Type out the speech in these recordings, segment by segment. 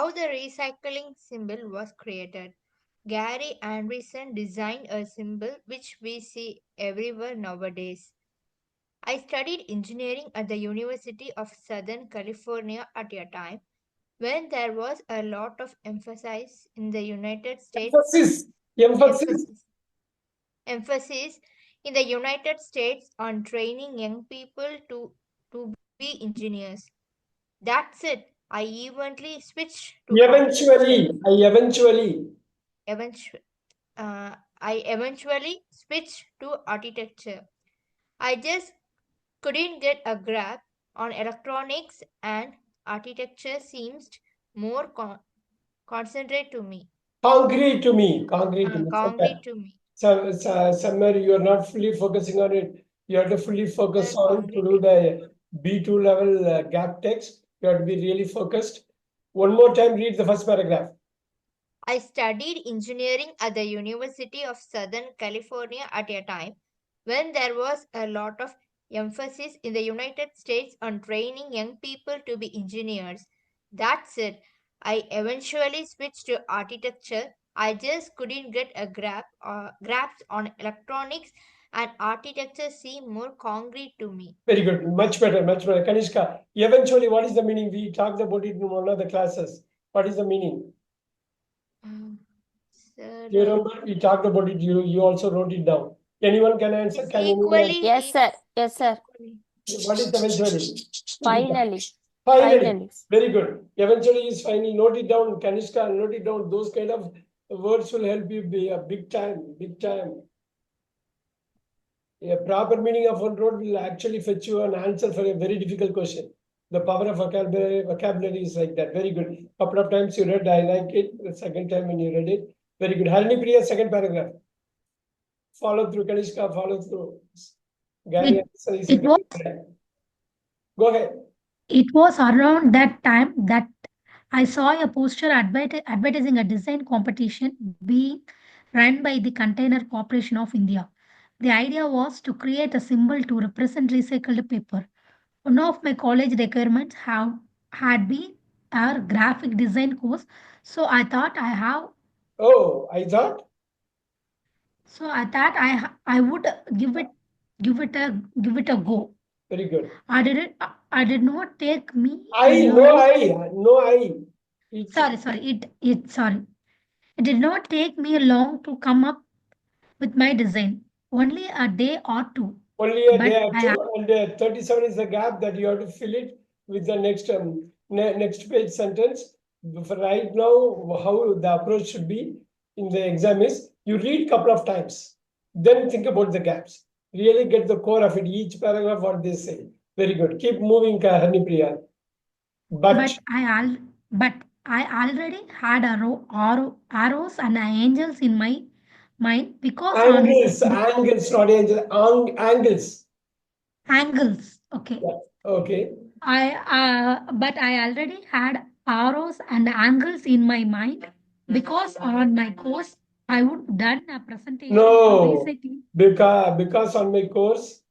how the recycling symbol was created. Gary Anderson designed a symbol which we see everywhere nowadays. I studied engineering at the University of Southern California at a time when there was a lot of emphasis in the United States Emphasis. Emphasis. emphasis emphasis in the United States on training young people to be engineers. That's it. I eventually switched to architecture. Eventually. Eventu- I eventually switched to architecture. I just couldn't get a grab on electronics, and architecture seems more concentrate to me, Concrete to me. Concrete to me. concrete to me, Somewhere you are not fully focusing on it. You have to fully focus on to concrete do to me. the B2 level gap text. You have to be really focused. One more time, read the first paragraph. I studied engineering at the University of Southern California at a time when there was a lot of emphasis in the United States on training young people to be engineers. That's it. I eventually switched to architecture. I just couldn't get a grasp on electronics, and architecture seemed more concrete to me. Very good. Much better. Much better. Kanishka, eventually, what is the meaning? We talked about it in one of the classes. What is the meaning? Um, Sir, Do you remember? We talked about it. You also wrote it down. Anyone can answer? it's Can anyone answer? equally, Yes, sir. Yes, sir. equally. What is eventually? Finally. Finally. Finally. Very good. Eventually is finally. Note it down, Kanishka. Note it down. Those kind of words will help you be a big time. Big time. A proper meaning of one word will actually fetch you an answer for a very difficult question. The power of vocabulary is like that. Very good. Couple of times you read, I like it. The second time when you read it, very good. Harini Priya, second paragraph. Follow through, Kanishka, follow through. Gary, It was go ahead. it was around that time that I saw a poster advertising a design competition being run by the Container Corporation of India. The idea was to create a symbol to represent recycled paper. One of my college requirements have had been a graphic design course, so Oh, I thought. I would give it a go. Very good. I did not take me No, I. It's sorry. It did not take me long to come up with my design. Only a day or two. only a But day or I two, and 37 is the gap that you have to fill it with the next page sentence. For right now, how the approach should be in the exam is you read couple of times, then think about the gaps. Really get the core of it, each paragraph what they say. Very good. Keep moving, Hanipriya. but I already had arrows and angels in my mind because on angles, not angles. angles. Okay. Yeah. Okay. But I already had arrows and angles in my mind because on my course I would done a presentation on No, recycling. because on my course,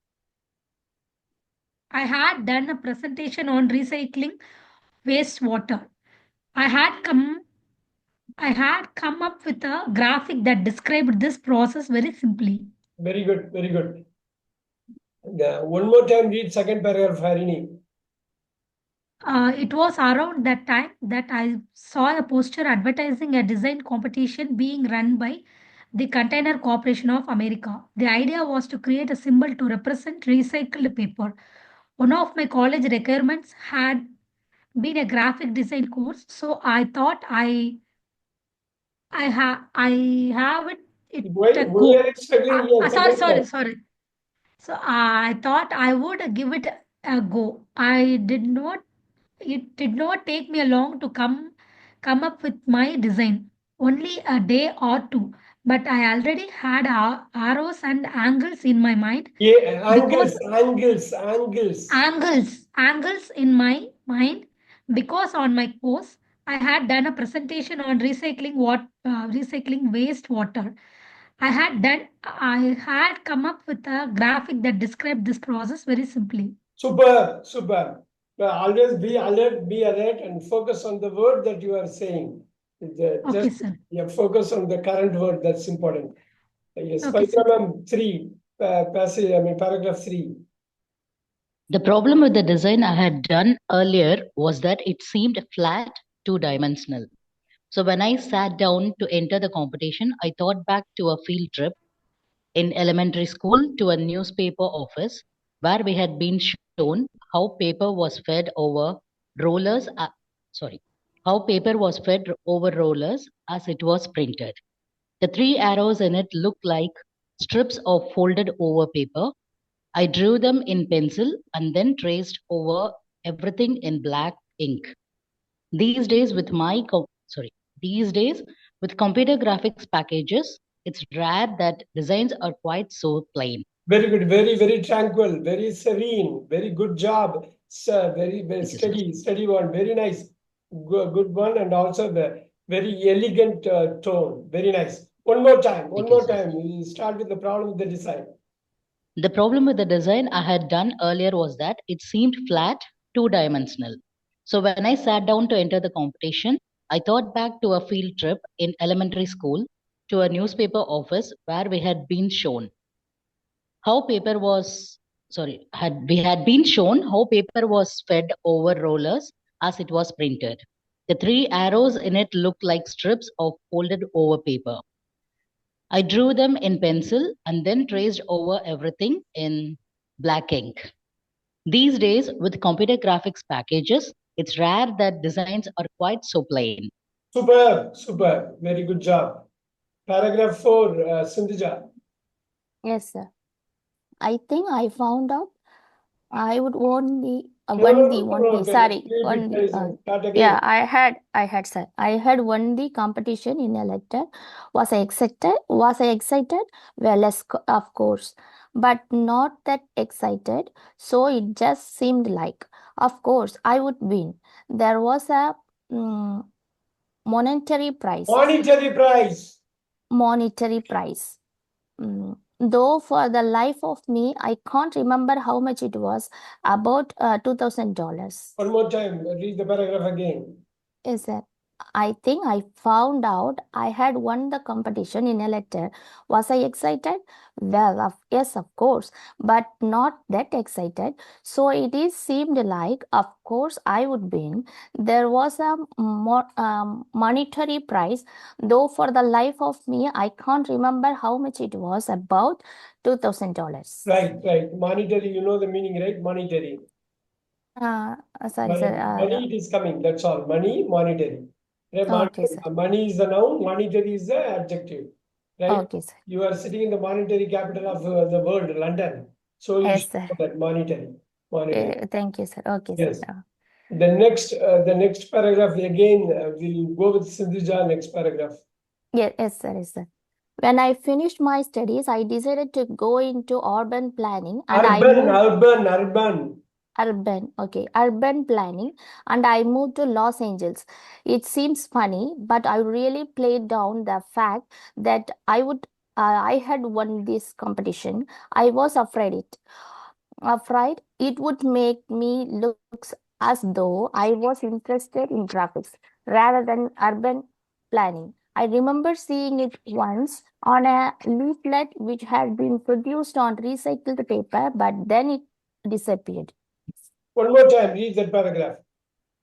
I had done a presentation on recycling wastewater. I had come I had come up with a graphic that described this process very simply. very good, very good. One more time, read second paragraph, Harini. It was around that time that I saw a poster advertising a design competition being run by the Container Corporation of America. The idea was to create a symbol to represent recycled paper. One of my college requirements had been a graphic design course, so I thought I have it Why a we go. are struggling here? Sorry. So I thought I would give it a go. I did not. It did not take me long to come up with my design. Only a day or two. But I already had arrows and angles in my mind Yeah, because angles in my mind because on my course I had done a presentation on recycling wastewater. I had come up with a graphic that described this process very simply. Super. always be alert, and focus on the word that you are saying. Okay, Just sir. focus on the current word. That's important. Yes, Okay, sir. Pavitra ma'am, 3, paragraph 3. The problem with the design I had done earlier was that it seemed flat, two-dimensional. So when I sat down to enter the competition, I thought back to a field trip in elementary school to a newspaper office where we had been shown how paper was fed over rollers. How paper was fed over rollers as it was printed. The three arrows in it looked like strips of folded over paper. I drew them in pencil and then traced over everything in black ink. These days with these days with computer graphics packages, it's rare that designs are quite so plain. Very good, very tranquil, very serene, very good job, sir. Very Thank you, sir. steady one, very nice, good one, and also the very elegant tone. Very nice. One more time, Thank you, sir. You start with the problem with the design. The problem with the design I had done earlier was that it seemed flat, two-dimensional. So when I sat down to enter the competition, I thought back to a field trip in elementary school to a newspaper office where we had been shown how paper was fed over rollers as it was printed. The three arrows in it looked like strips of folded over paper. I drew them in pencil and then traced over everything in black ink. These days, with computer graphics packages, it's rare that designs are quite so plain. Superb. Very good job. Paragraph 4, Sindhija. Yes, sir. I think I found out I would only sorry, Leave it, start again. yeah, I had, sir. I had won the competition in a letter. Was I excited? Was I excited? Well, of course, but not that excited. So it just seemed like, of course, I would win. There was a monetary prize. Monetary prize. Though for the life of me, I can't remember how much it was, about $2,000. One more time, read the paragraph again. Yes, sir. I think I found out I had won the competition in a letter. Was I excited? Well, yes, of course, but not that excited. So it seemed like, of course, I would win. There was a monetary prize, though for the life of me, I can't remember how much it was, about $2,000. Right. Monetary, you know the meaning, right? Monetary. Sorry, sir. Money, it is coming. That's all. Money, monetary. Okay, sir. Money is the noun, monetary is the adjective. Right? Okay, sir. You are sitting in the monetary capital of the world, London. So you Yes, should sir. know that monetary. Thank you, sir. Okay, Yes. sir. The next paragraph again, we'll go with Sindhuja, next paragraph. Yes, sir. When I finished my studies, I decided to go into urban planning, and urban planning, and I moved to Los Angeles. It seems funny, but I really played down the fact that I had won this competition. I was afraid it would make me look as though I was interested in graphics rather than urban planning. I remember seeing it once on a leaflet which had been produced on recycled paper, but then it disappeared. One more time, read that paragraph.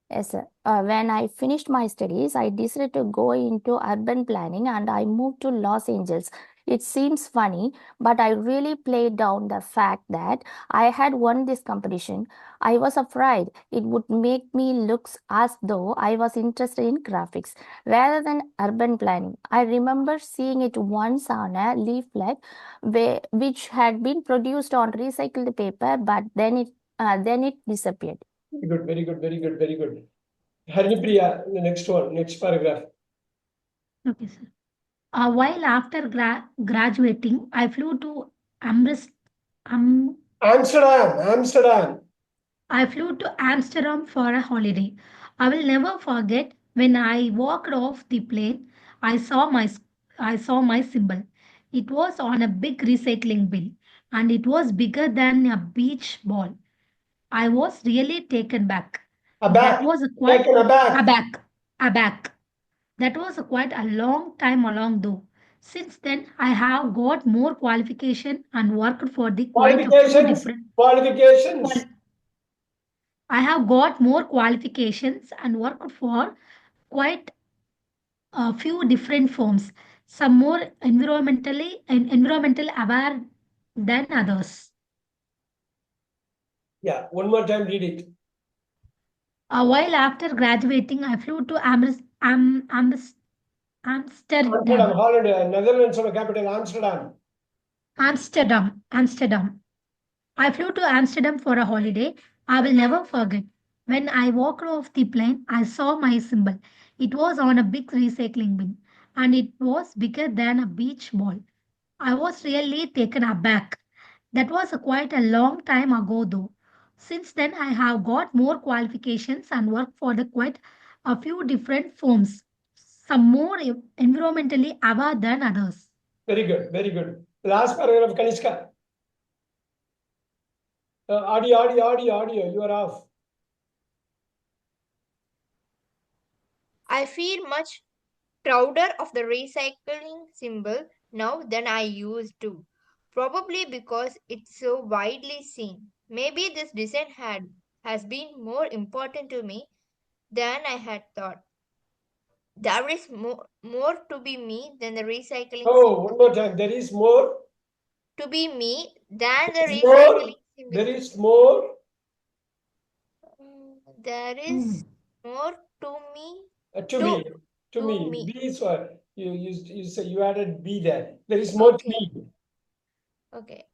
Yes, sir. When I finished my studies, I decided to go into urban planning, and I moved to Los Angeles. It seems funny, but I really played down the fact that I had won this competition. I was afraid it would make me look as though I was interested in graphics rather than urban planning. I remember seeing it once on a leaflet which had been produced on recycled paper, but then it disappeared. Very good. Harnipriya, the next paragraph. Okay, sir. While after graduating, I flew to Amsterdam. I flew to Amsterdam for a holiday. I will never forget when I walked off the plane. I saw my symbol. It was on a big recycling bin, and it was bigger than a beach ball. I was really taken back. That Aback. was a quite Taken aback. aback. That was quite a long time along though. Since then, I have got more qualification and worked for the quite a few Qualifications. different. Qualifications. I have got more qualifications and worked for quite a few different firms. Some more environmental aware than others. Yeah, one more time, read it. A while after graduating, I flew to Amsterdam, Holland, Netherlands capital, Amsterdam. Amsterdam. I flew to Amsterdam for a holiday. I will never forget. When I walked off the plane, I saw my symbol. It was on a big recycling bin, and it was bigger than a beach ball. I was really taken aback. That was quite a long time ago, though. Since then, I have got more qualifications and worked for quite a few different firms, some more environmentally aware than others. Very good, very good. Last paragraph, Kanishka. Audio, you are off. I feel much prouder of the recycling symbol now than I used to. Probably because it's so widely seen. Maybe this design has been more important to me than I had thought. There is more to be me than the recycling Oh, symbol. one more time. There is more. To be me than the More. recycling symbol. There is more. There is more to me. To me. me. B is for you say you added B there. There is more to me. Okay.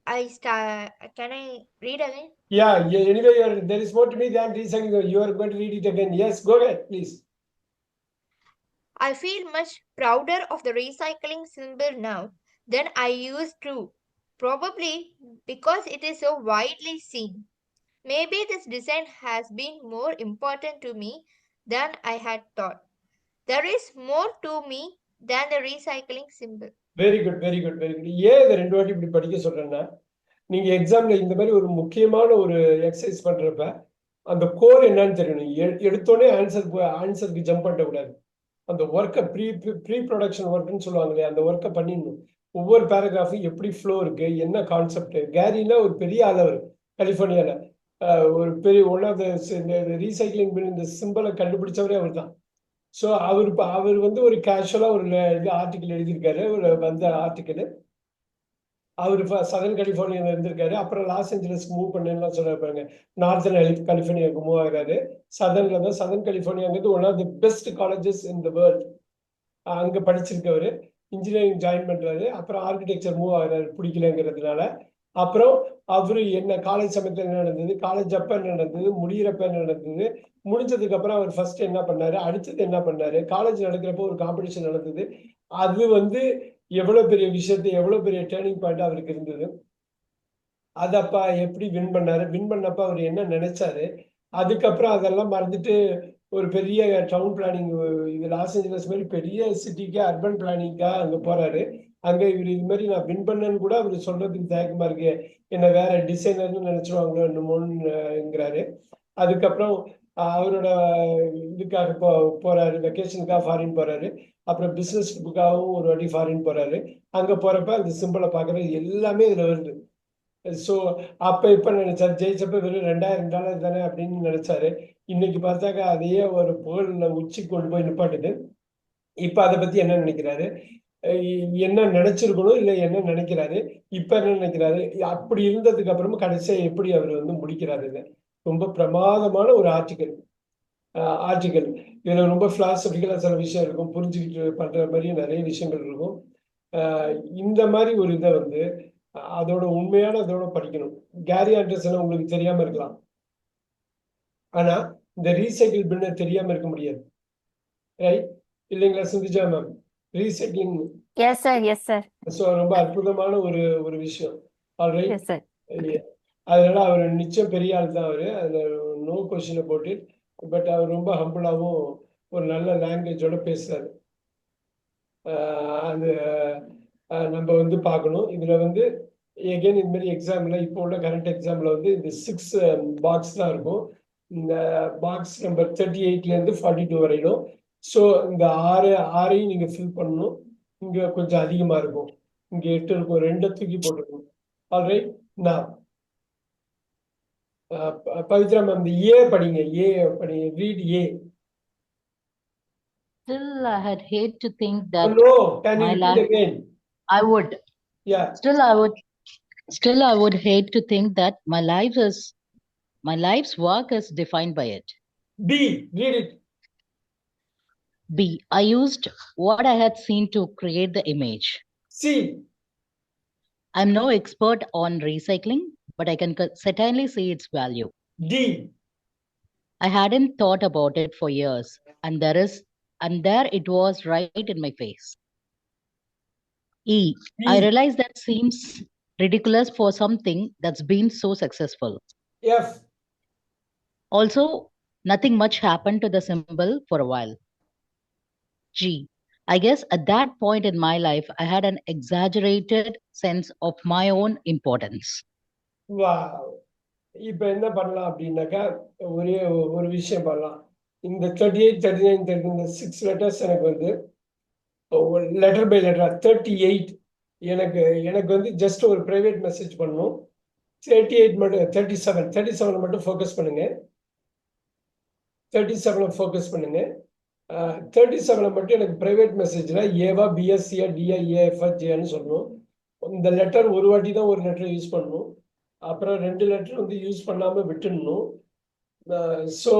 Can I read again? Yeah. Anyway, there is more to me than recycling. You are going to read it again. Yes, go ahead, please. I feel much prouder of the recycling symbol now than I used to. Probably because it is so widely seen. Maybe this design has been more important to me than I had thought. There is more to me than the recycling symbol. Very good very good very good. ஏன் இதை 2 வாட்டி இப்படி படிக்க சொல்றேன்னா, நீங்க எக்ஸாம்ல இந்த மாதிரி ஒரு முக்கியமான ஒரு எக்ஸசைஸ் பண்றப்ப அந்த கோர் என்னன்னு தெரியணும். எடுத்தோடனே ஆன்சருக்கு ஜம்ப் பண்ணக்கூடாது. அந்த ஒர்க்கை ப்ரீ ப்ரொடக்ஷன் ஒர்க்னு சொல்லுவாங்க இல்லையா, அந்த ஒர்க்கை பண்ணிடணும். ஒவ்வொரு பேராகிராஃபும் எப்படி ஃப்ளோ இருக்கு, என்ன கான்செப்ட். கேரினா ஒரு பெரிய ஆளவர் கலிஃபோர்னியால ஒரு பெரிய one of the recycling bin இந்த சிம்பிளை கண்டுபிடிச்சவரே அவர் தான். ஸோ அவர் வந்து ஒரு கேஷுவலாக ஒரு இது ஆர்டிக்கிள் எழுதியிருக்காரு. ஒரு வந்த ஆர்டிக்கிள் அவர் சதர்ன் கலிஃபோர்னியாவில் இருந்திருக்காரு. அப்புறம் லாஸ் ஏஞ்சலஸ்க்கு மூவ் பண்ணேன்லாம் சொல்லிருப்பாங்க. நார்த்தன் கலிஃபோர்னியாவுக்கு மூவ் ஆகிறாரு. சதர்ன் கலிஃபோர்னியாங்கிறது one of the best colleges in the world. அங்கே படிச்சிருக்கவர். இன்ஜினியரிங் ஜாயின் பண்ணுறாரு. அப்புறம் ஆர்கிடெக்சர் மூவ் ஆகிறாரு பிடிக்கலங்கிறதுனால. அப்புறம் அவரு என்ன காலேஜ் சமயத்தில் என்ன நடந்தது, காலேஜ் அப்ப என்ன நடந்தது, முடிகிறப்ப என்ன நடந்தது, முடிஞ்சதுக்கு அப்புறம் அவர் ஃபர்ஸ்ட் என்ன பண்ணாரு, அடுத்தது என்ன பண்ணாரு, காலேஜ் நடக்கிறப்போ ஒரு காம்படிஷன் நடந்தது. அது வந்து எவ்வளவு பெரிய விஷயத்தை, எவ்வளவு பெரிய டேர்னிங் பாயிண்ட் அவருக்கு இருந்தது. அது அப்ப எப்படி வின் பண்ணாரு, வின் பண்ணப்ப அவர் என்ன நினைச்சாரு, அதுக்கப்புறம் அதெல்லாம் மறந்துட்டு ஒரு பெரிய டவுன் பிளானிங், இது லாஸ் ஏஞ்சலஸ் மாதிரி பெரிய சிட்டிக்கு அர்பன் பிளானிங்காக அங்கே போறாரு. அங்கே இவர் இது மாதிரி நான் வின் பண்ணேன்னு கூட அவர் சொல்றதுக்கு தயக்கமா இருக்கு, என்ன வேற டிசைனர்னு நினைச்சிருவாங்களோ என்னமோங்கிறாரு. அதுக்கப்புறம் அவரோட இதுக்காக போறாரு, வெக்கேஷனுக்காக ஃபாரின் போறாரு. அப்புறம் பிசினஸ் ட்ரிப்புக்காகவும் ஒரு வாட்டி ஃபாரின் போறாரு. அங்க போறப்ப அந்த சிம்பிளை பாக்குறது எல்லாமே இதுல வருது. ஸோ அப்ப இப்ப நினைச்சாரு, ஜெயிச்சப்ப வெறும் $2000 தானே அப்படின்னு நினைச்சாரு. இன்னைக்கு பார்த்தாக்கா அதையே ஒரு புகழ்ல உச்சி கொண்டு போய் நிப்பாட்டுது. இப்ப அதை பத்தி என்ன நினைக்கிறாரு, என்ன நினைச்சிருக்கணும், இல்லை என்ன நினைக்கிறாரு, இப்ப என்ன நினைக்கிறாரு, அப்படி இருந்ததுக்கு அப்புறமும் கடைசியா எப்படி அவர் வந்து முடிக்கிறாரு. ரொம்ப பிரமாதமான ஒரு ஆர்டிக்கல். இதுல ரொம்ப பிலாசபிக்கலா சில விஷயம் இருக்கும், புரிஞ்சுக்கிட்டு பண்ற மாதிரி நிறைய விஷயங்கள் இருக்கும். இந்த மாதிரி ஒரு இதை வந்து அதோட உண்மையான அதோட படிக்கணும். கேரி ஆண்டர்சன் உங்களுக்கு தெரியாம இருக்கலாம், ஆனா இந்த ரீசைக்கிள் பின்ன தெரியாம இருக்க முடியாது. ரைட் இல்லைங்களா சிந்துஜா மேம்? ரீசைக்ளிங் ஸோ ரொம்ப அற்புதமான ஒரு விஷயம். ஆல்ரைட், அதனால அவர் நிச்சயம் பெரிய ஆள் தான் அவரு, அதுல நோ கொஸ்டின் போட்டு. பட் அவர் ரொம்ப ஹம்பிளாகவும் ஒரு நல்ல லாங்குவேஜோட பேசுறாரு. அது நம்ம வந்து பார்க்கணும். இதுல வந்து எகைன் இந்த மாதிரி எக்ஸாம்ல இப்போ உள்ள கரண்ட் எக்ஸாம்ல வந்து இந்த 6 பாக்ஸ் தான் இருக்கும். இந்த பாக்ஸ் நம்பர் 38லேருந்து 42 வரையிலும். ஸோ இந்த ஆறையும் நீங்க ஃபில் பண்ணணும். இங்க கொஞ்சம் அதிகமா இருக்கும். இங்க 8 இருக்கும், 2 தூக்கி போட்டுக்கணும். ஆல்ரைட். நான் பவித்ரா மேம் இந்த ஏ படிங்க, read A. Still, I had hate to think that No, can you my repeat life, again? I would, Yeah. still, I would hate to think that my life's work is defined by it. B, read it. B, I used what I had seen to create the image. C, I'm no expert on recycling, but I can certainly see its value. D, I hadn't thought about it for years, and there it was right in my face. E, I E, realized that seems ridiculous for something that's been so successful. F, Also, nothing much happened to the symbol for a while. G, I guess at that point in my life, I had an exaggerated sense of my own importance. wow. இப்போ என்ன பண்ணலாம் அப்படின்னாக்கா ஒரே ஒரு விஷயம் பண்ணலாம். இந்த 38, 39, 30 இந்த 6 லெட்டர்ஸ் எனக்கு வந்து லெட்டர் பை லெட்டர் 38 எனக்கு வந்து ஜஸ்ட் ஒரு பிரைவேட் மெசேஜ் பண்ணணும். 38 மட்டும் 37 மட்டும் ஃபோக்கஸ் பண்ணுங்க. 37 ஃபோக்கஸ் பண்ணுங்க. 37 மட்டும் எனக்கு பிரைவேட் மெசேஜில் ஏவா பிஎஸ்சியா டிஐ ஏஎஃப்ஆ ஜேன்னு சொல்லணும். இந்த லெட்டர் ஒரு வாட்டி தான் ஒரு லெட்டர் யூஸ் பண்ணணும். அப்புறம் 2 லெட்டர் வந்து யூஸ் பண்ணாமல் விட்டுடணும். ஸோ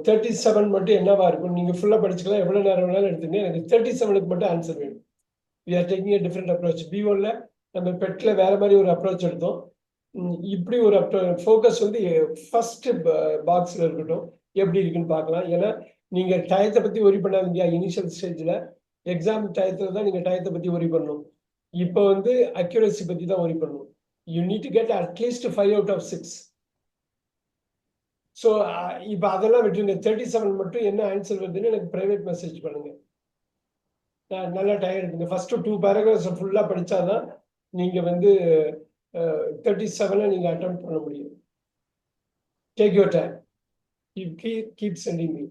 37 மட்டும் என்னவா இருக்கும் நீங்கள் ஃபுல்லாக படிச்சுக்கலாம், எவ்வளோ நேரம் வேணாலும் எடுத்துங்க. எனக்கு 37க்கு மட்டும் ஆன்சர் வேணும். We are taking a different approach. B1ல நம்ம பெட்டில் வேற மாதிரி ஒரு அப்ரோச் எடுத்தோம். இப்படி ஒரு ஃபோக்கஸ் வந்து ஃபர்ஸ்ட் பாக்ஸில் இருக்கட்டும், எப்படி இருக்குன்னு பார்க்கலாம். ஏன்னா நீங்கள் டயத்தை பற்றி ஒரி பண்ணாதீங்க. இனிஷியல் ஸ்டேஜில் எக்ஸாம் டயத்தில் தான் நீங்கள் டயத்தை பற்றி ஒரி பண்ணணும். இப்போ வந்து அக்யூரசி பற்றி தான் ஒரி பண்ணணும். You need to get at least 5 out of 6. So இப்போ அதெல்லாம் விட்டுருங்க. 37 மட்டும் என்ன ஆன்சர் வருதுன்னு எனக்கு ப்ரைவேட் மெசேஜ் பண்ணுங்க. நல்லா டைம் எடுத்துங்க. ஃபர்ஸ்ட் 2 பேராகிராஃப்ஸ் ஃபுல்லாக படித்தாதான் நீங்கள் வந்து 37 நீங்கள் அட்டம் பண்ண முடியும். Take your time. You keep sending me.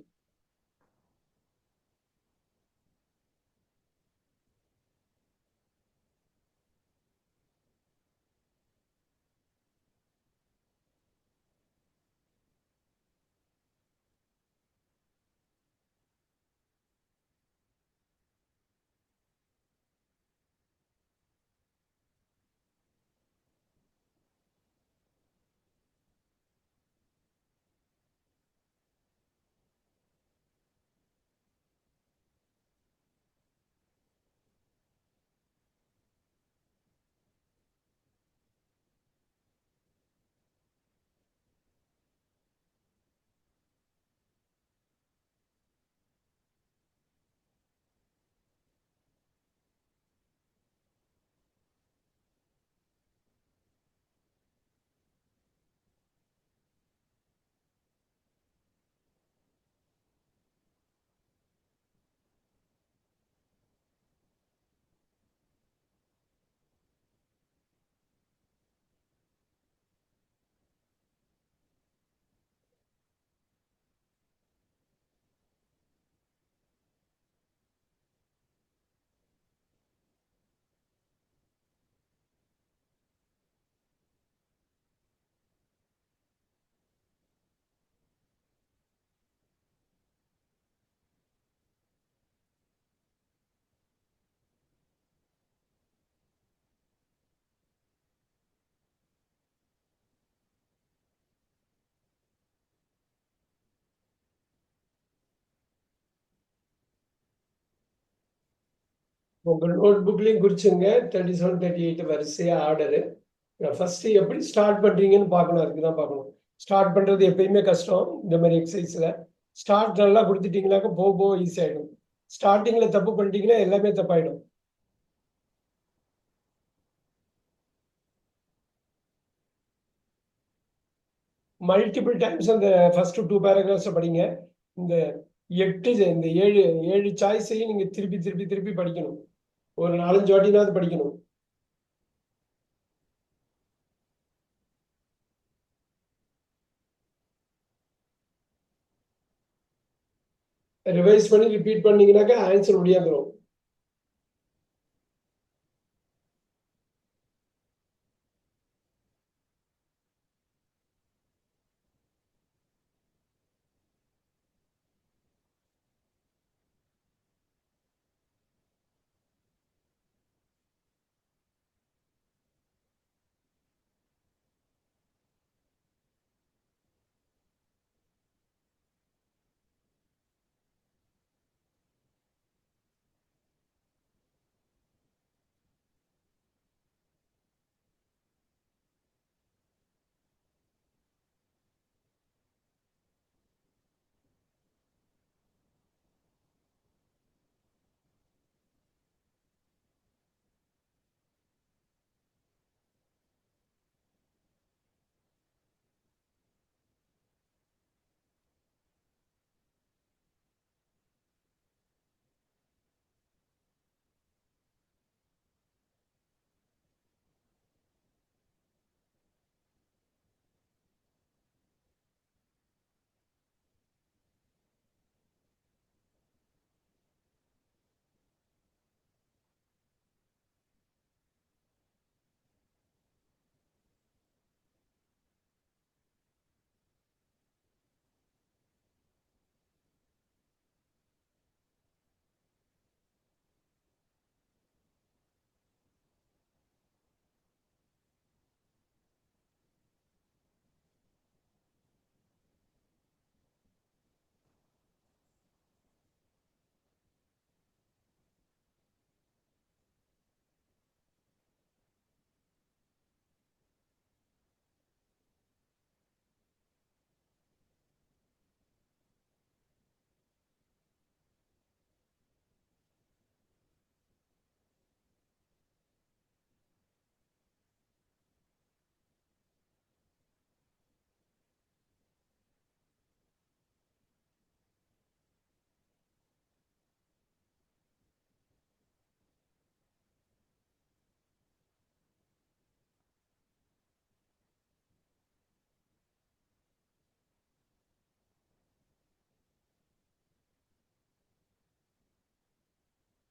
உங்கள் நோட் புக்லையும் குறிச்சுங்க. 37, 38 வரிசையாக ஆர்டரு. ஃபர்ஸ்ட் எப்படி ஸ்டார்ட் பண்ணுறீங்கன்னு பார்க்கணும். அதுக்கு தான் பார்க்கணும். ஸ்டார்ட் பண்ணுறது எப்பயுமே கஷ்டம். இந்த மாதிரி எக்ஸசைஸில் ஸ்டார்ட் நல்லா கொடுத்துட்டீங்கன்னாக்க போக ஈஸி ஆகிடும். ஸ்டார்டிங்கில் தப்பு பண்ணிட்டீங்கன்னா எல்லாமே தப்பாயிடும். மல்டிபிள் டைம்ஸ் அந்த ஃபர்ஸ்ட் 2 பேராகிராஃப்ஸை படிங்க. இந்த 7 சாய்ஸையும் நீங்கள் திருப்பி படிக்கணும். ஒரு 4-5 வாட்டினாவது படிக்கணும். ரிவைஸ் பண்ணி ரிப்பீட் பண்ணீங்கன்னாக்கா ஆன்சர் முடியாந்துரும்.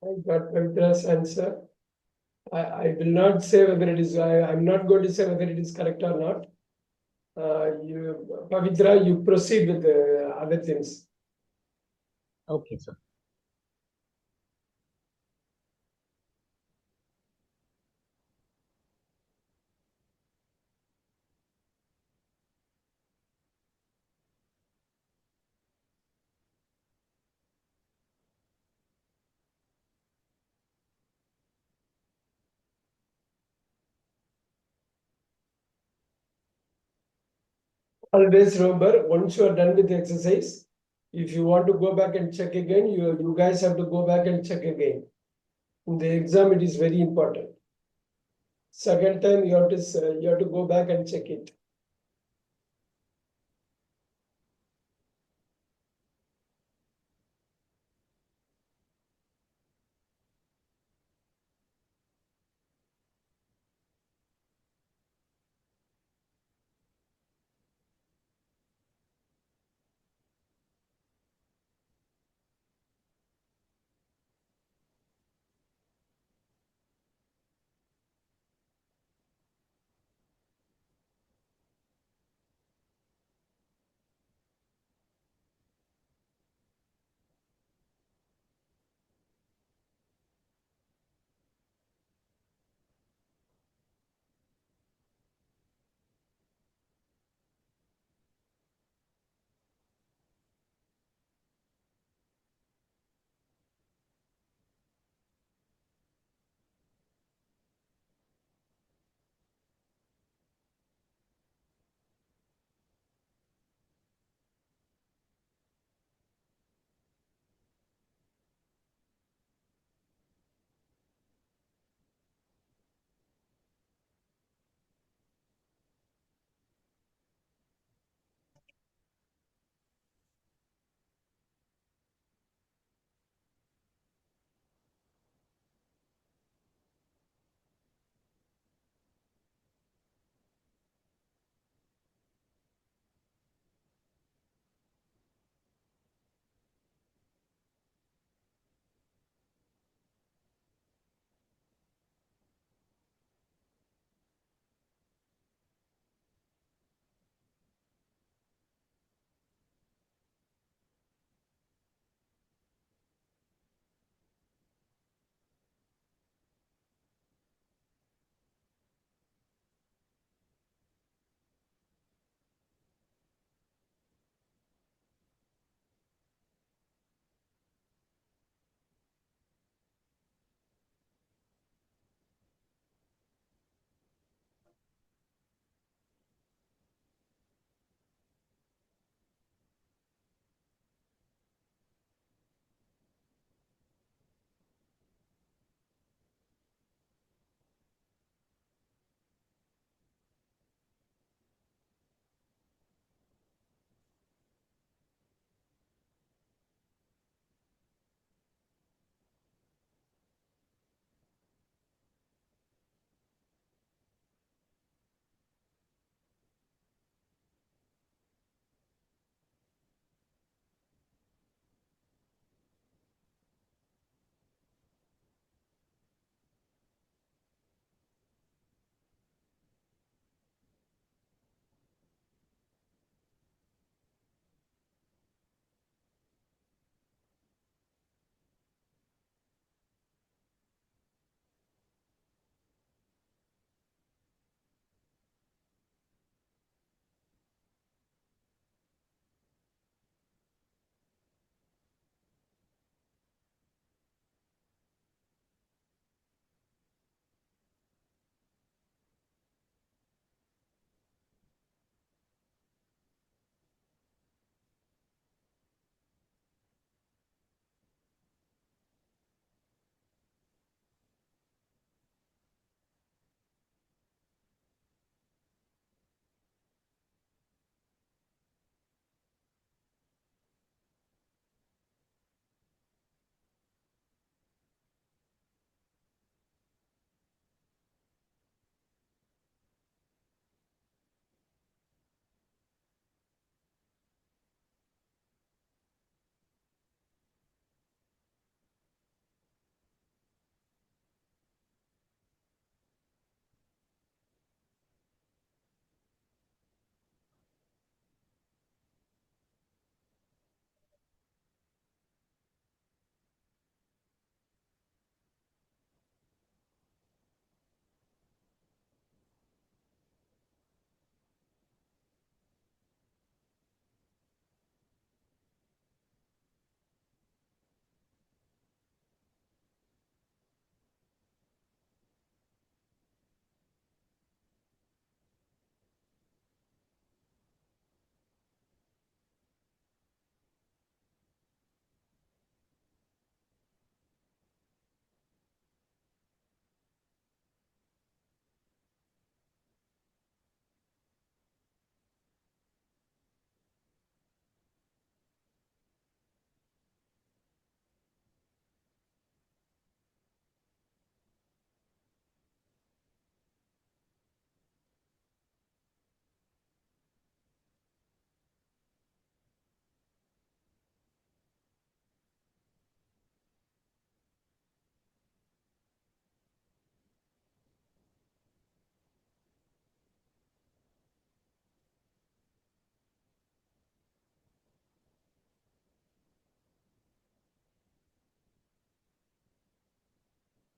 I got Pavitras answer. I will not say whether it is, I'm not going to say whether it is correct or not. Pavitra, you proceed with the other things. Okay, sir. Always remember, once you are done with the exercise, if you want to go back and check again, you guys have to go back and check again. In the exam, it is very important. Second time, you have to go back and check it.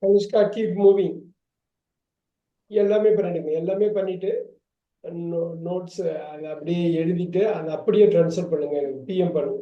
Anushka, keep moving. எல்லாமே பண்ணிடுங்க. எல்லாமே பண்ணிட்டு notes அதை அப்படியே எழுதிட்டு அதை அப்படியே transfer பண்ணுங்க, பிஎம் பண்ணுங்க.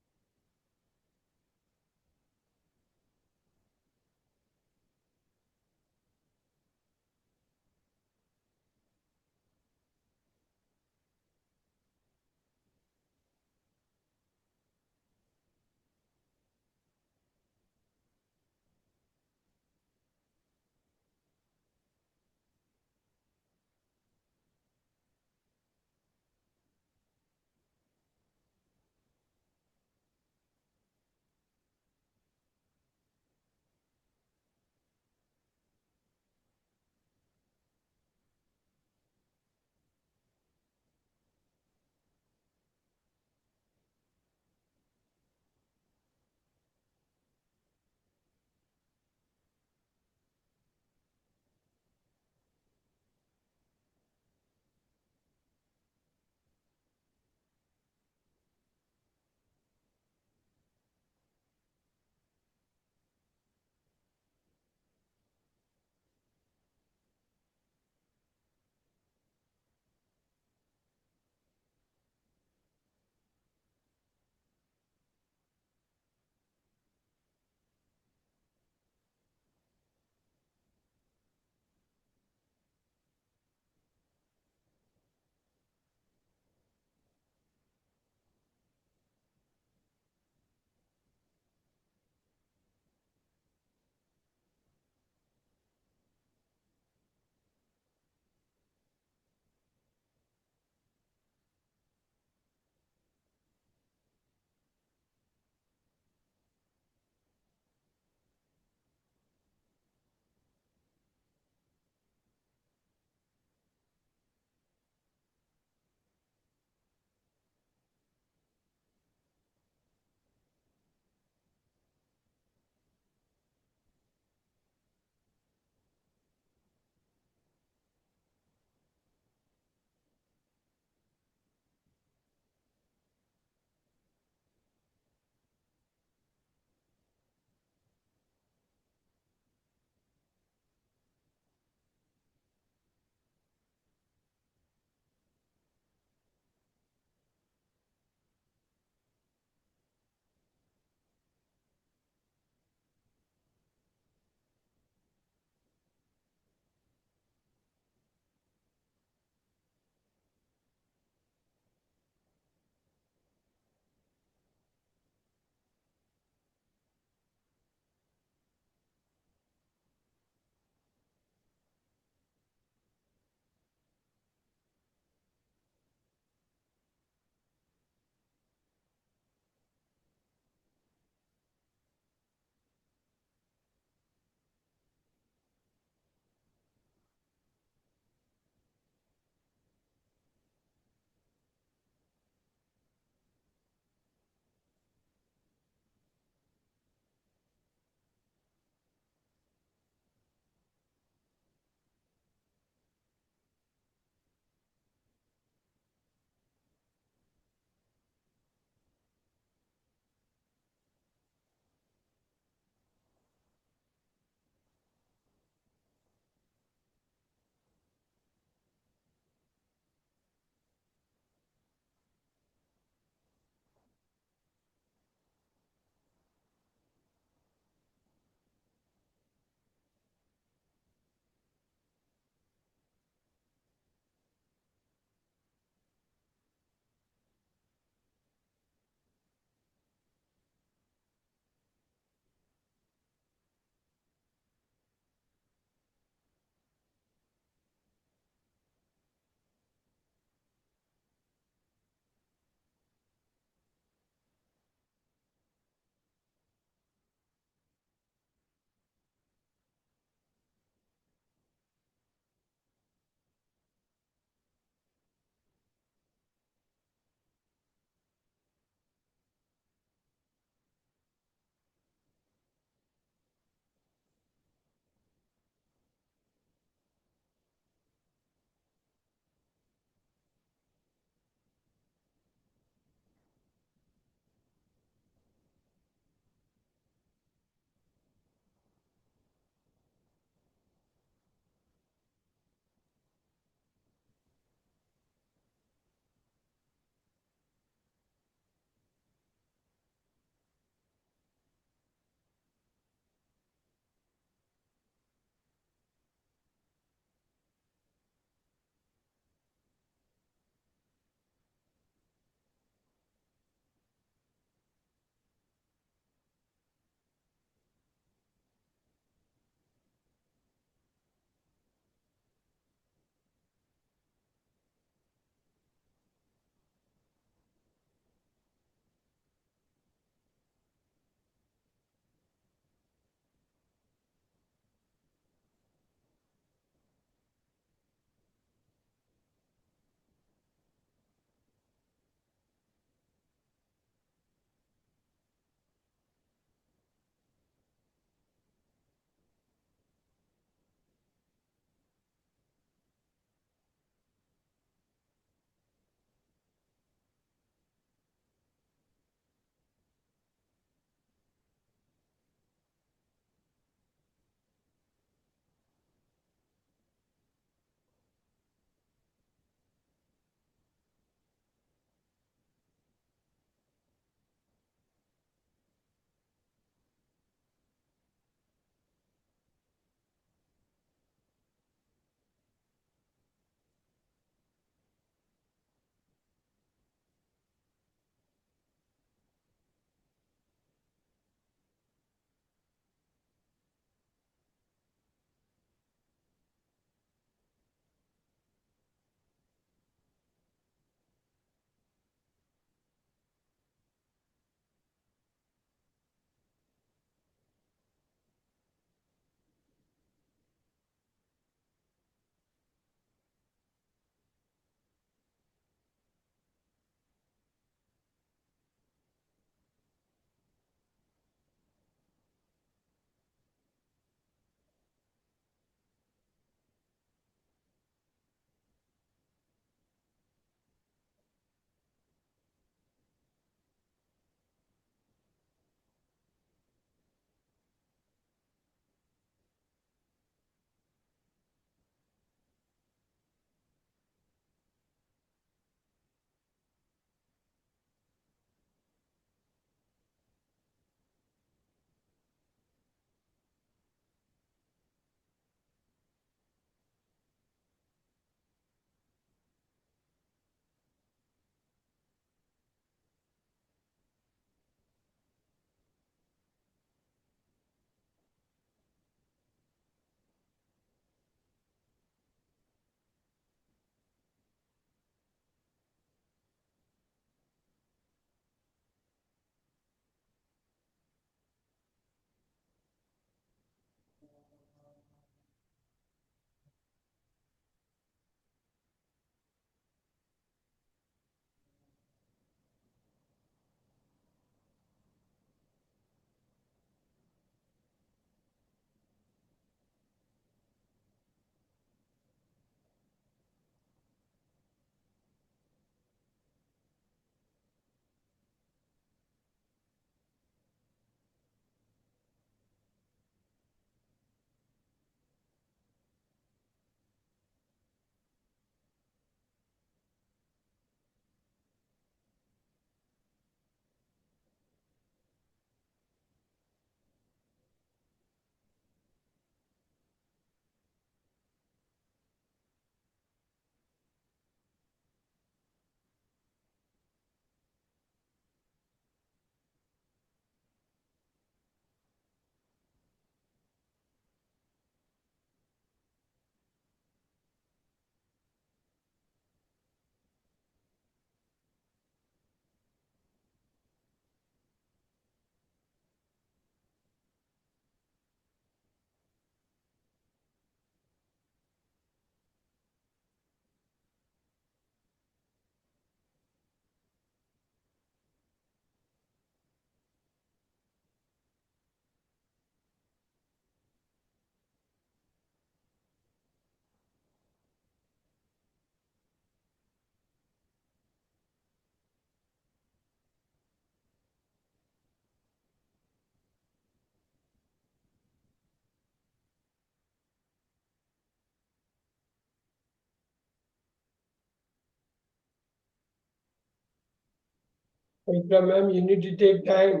Vikram ma'am, you need to take time.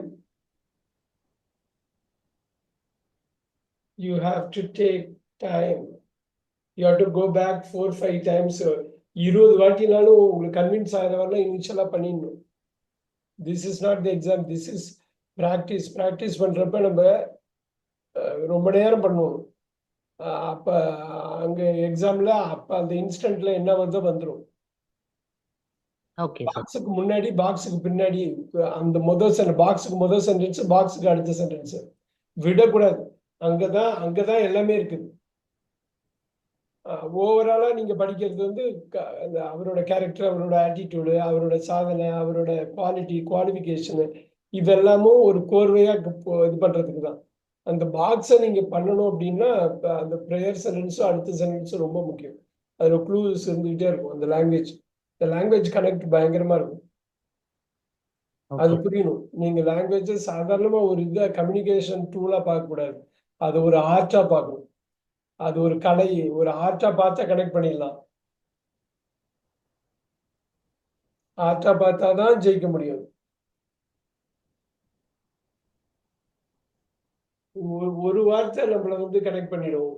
You have to take time. You have to go back 4-5 times. 20 வாட்டினாலும் உங்களுக்கு கன்வின்ஸ் ஆகிற வரலாம் இனிஷியலாக பண்ணிடணும். This is not the exam, this is practice. Practice பண்ணுறப்ப நம்ம ரொம்ப நேரம் பண்ணுவோம். அப்போ அங்கே எக்ஸாமில் அப்போ அந்த இன்ஸ்டன்ட்ல என்ன வருதோ வந்துடும். Okay, sir. பாக்ஸுக்கு முன்னாடி பாக்ஸுக்கு பின்னாடி அந்த பாக்ஸுக்கு முதல் சென்டென்ஸ், பாக்ஸுக்கு அடுத்த சென்டென்ஸ் விடக்கூடாது. அங்கதான் எல்லாமே இருக்குது. ஓவராலா நீங்க படிக்கிறது வந்து அவரோட கேரக்டர், அவரோட ஆட்டிடியூடு, அவரோட சாதனை, அவரோட குவாலிஃபிகேஷனு இதெல்லாமும் ஒரு கோர்வையா இது பண்றதுக்கு தான். அந்த பாக்ஸை நீங்க பண்ணணும் அப்படின்னா அந்த ப்ரேயர் சென்டென்ஸும் அடுத்த சென்டென்ஸும் ரொம்ப முக்கியம். அதுல க்ளூஸ் இருந்துகிட்டே இருக்கும். அந்த லாங்குவேஜ் கனெக்ட் பயங்கரமா இருக்கும். அது புரியணும். நீங்க லாங்குவேஜ் சாதாரணமா ஒரு இதை கம்யூனிகேஷன் டூலா பார்க்க கூடாது. அது ஒரு ஆர்ட்டா பார்க்கணும். அது ஒரு கலை, ஒரு ஆர்ட்டா பார்த்தா கனெக்ட் பண்ணிடலாம். ஆர்ட்டா பார்த்தாதான் ஜெயிக்க முடியும். ஒரு வார்த்தை நம்மள வந்து கனெக்ட் பண்ணிடும்.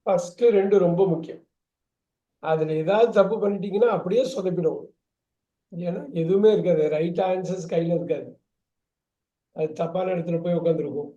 ஃபர்ஸ்ட் 2 ரொம்ப முக்கியம். அதுல ஏதாவது தப்பு பண்ணிட்டீங்கன்னா அப்படியே சொதப்பிடும். ஏன்னா எதுவுமே இருக்காது, ரைட் ஆன்சர்ஸ் கையில இருக்காது. அது தப்பான இடத்துல போய் உட்காந்துருக்கும்.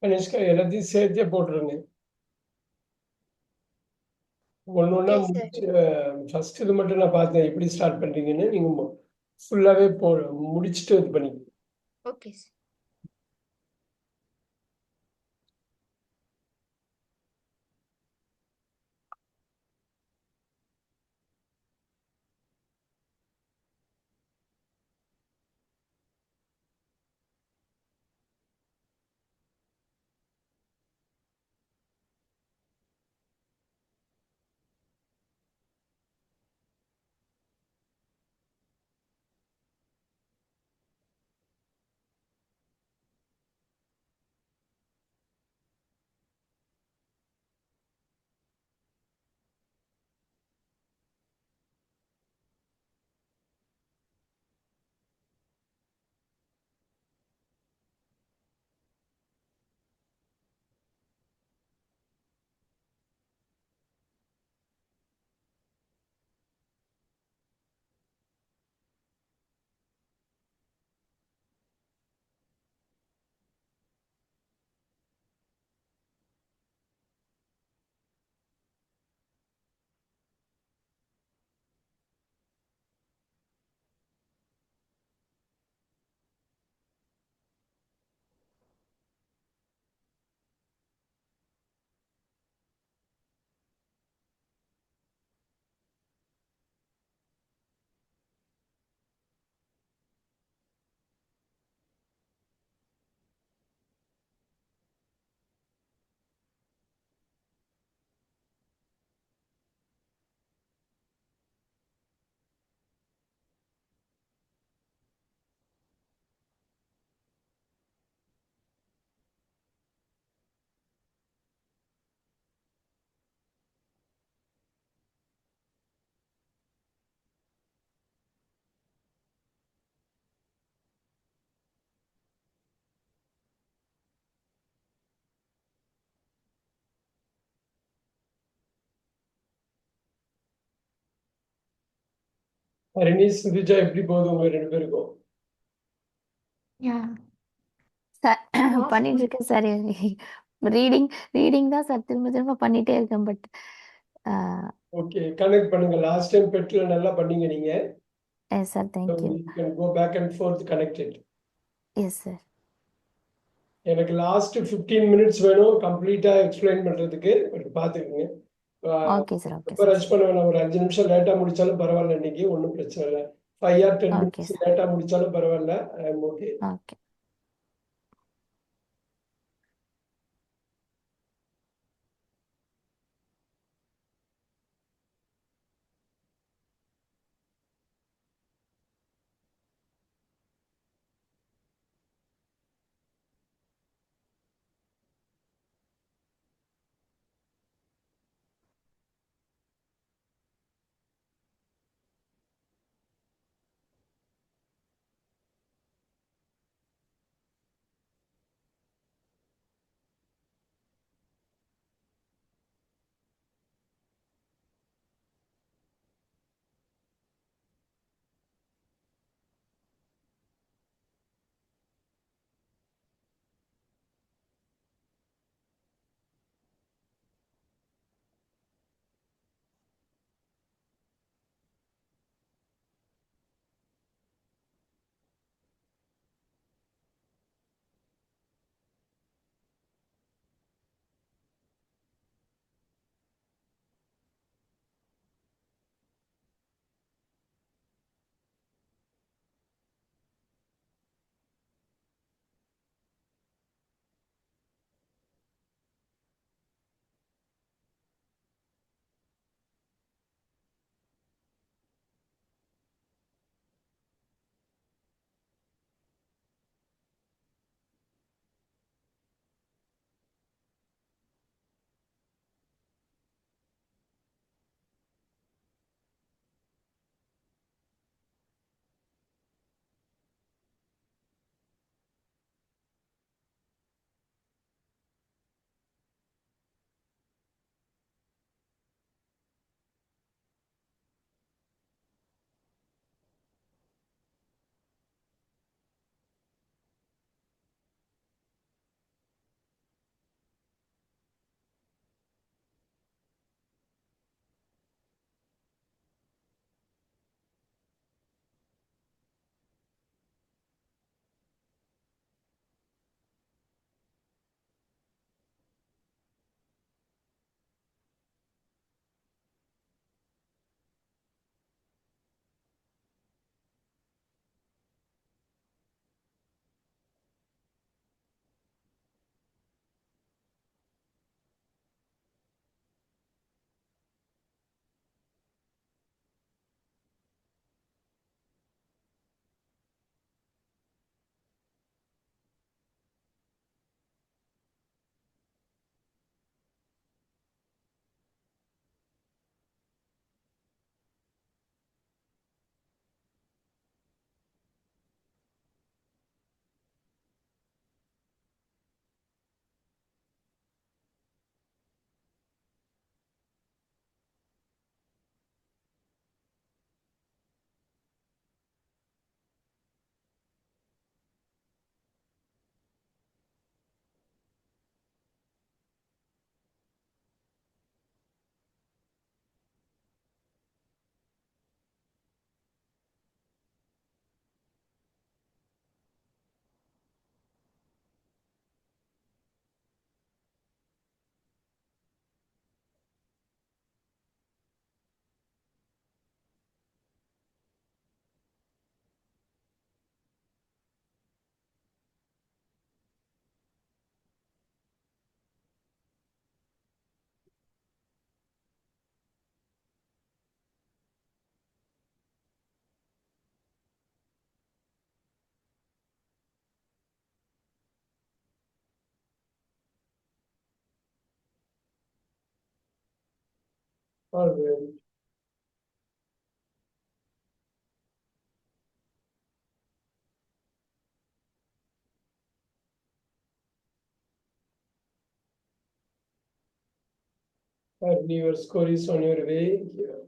கனிஷ்கா எல்லாத்தையும் சேர்த்தே போட்டுருங்க. ஒன்னொன்னா Okay, sir. முடிச்சு ஃபர்ஸ்ட் இது மட்டும் நான் பார்த்தேன் எப்படி ஸ்டார்ட் பண்றீங்கன்னு. நீங்க ஃபுல்லாவே முடிச்சுட்டு இது பண்ணி. Okay, sir. ஹரிணி, சுதிஜா எப்படி போகுது உங்க 2 பேருக்கும்? Yeah. சார் Last பண்ணிட்டு இருக்கேன் சார். ரீடிங் தான் சார் திரும்ப திரும்ப பண்ணிட்டே இருக்கேன். பட் ஓகே, கனெக்ட் பண்ணுங்க. லாஸ்ட் டைம் பெட்ல நல்லா பண்ணீங்க நீங்க. Yes sir, So thank you. you can go back and forth connected. Yes sir. எனக்கு லாஸ்ட் 15 மினிட்ஸ் வேணும் கம்ப்ளீட்டா எக்ஸ்பிளைன் பண்றதுக்கு. பட் பாத்துக்கோங்க. ஓகே சார், ஓகே ரொம்ப சார். ரஷ் பண்ண வேணாம். ஒரு 5 நிமிஷம் லேட்டா முடிச்சாலும் பரவாயில்ல, இன்னைக்கு ஒன்றும் பிரச்சனை இல்லை. 5 or 10 ஓகே மினிட்ஸ் சார், லேட்டா முடிச்சாலும் பரவாயில்ல. I am okay. Okay. All right. Harinie, your score is on your way here.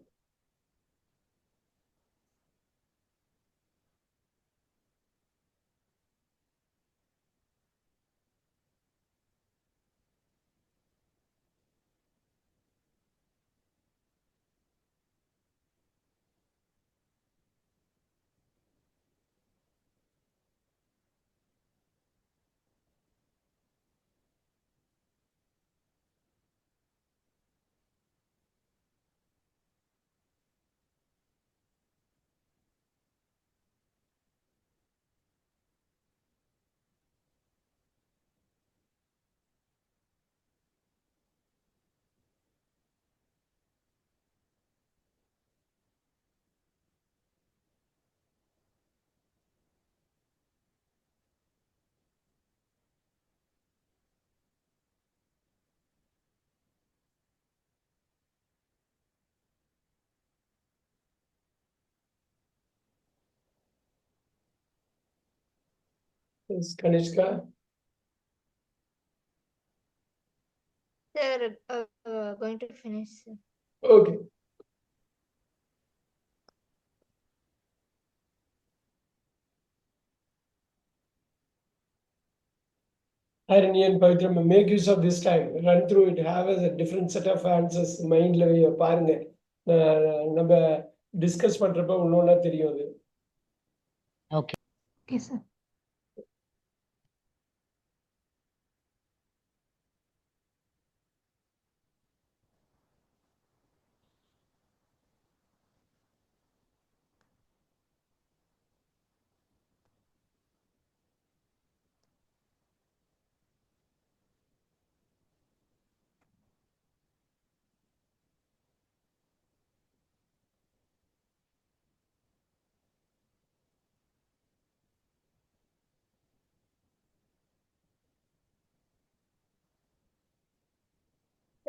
Yes, Kanishka. Sir, going to finish. Sir. Okay. Harini and Pavitra, make use of this time. Run through it. Have a different set of answers. Mind level பாருங்க. நம்ம discuss பண்றப்ப ஒன்னொன்னா தெரியும் அது. Okay. Okay, sir.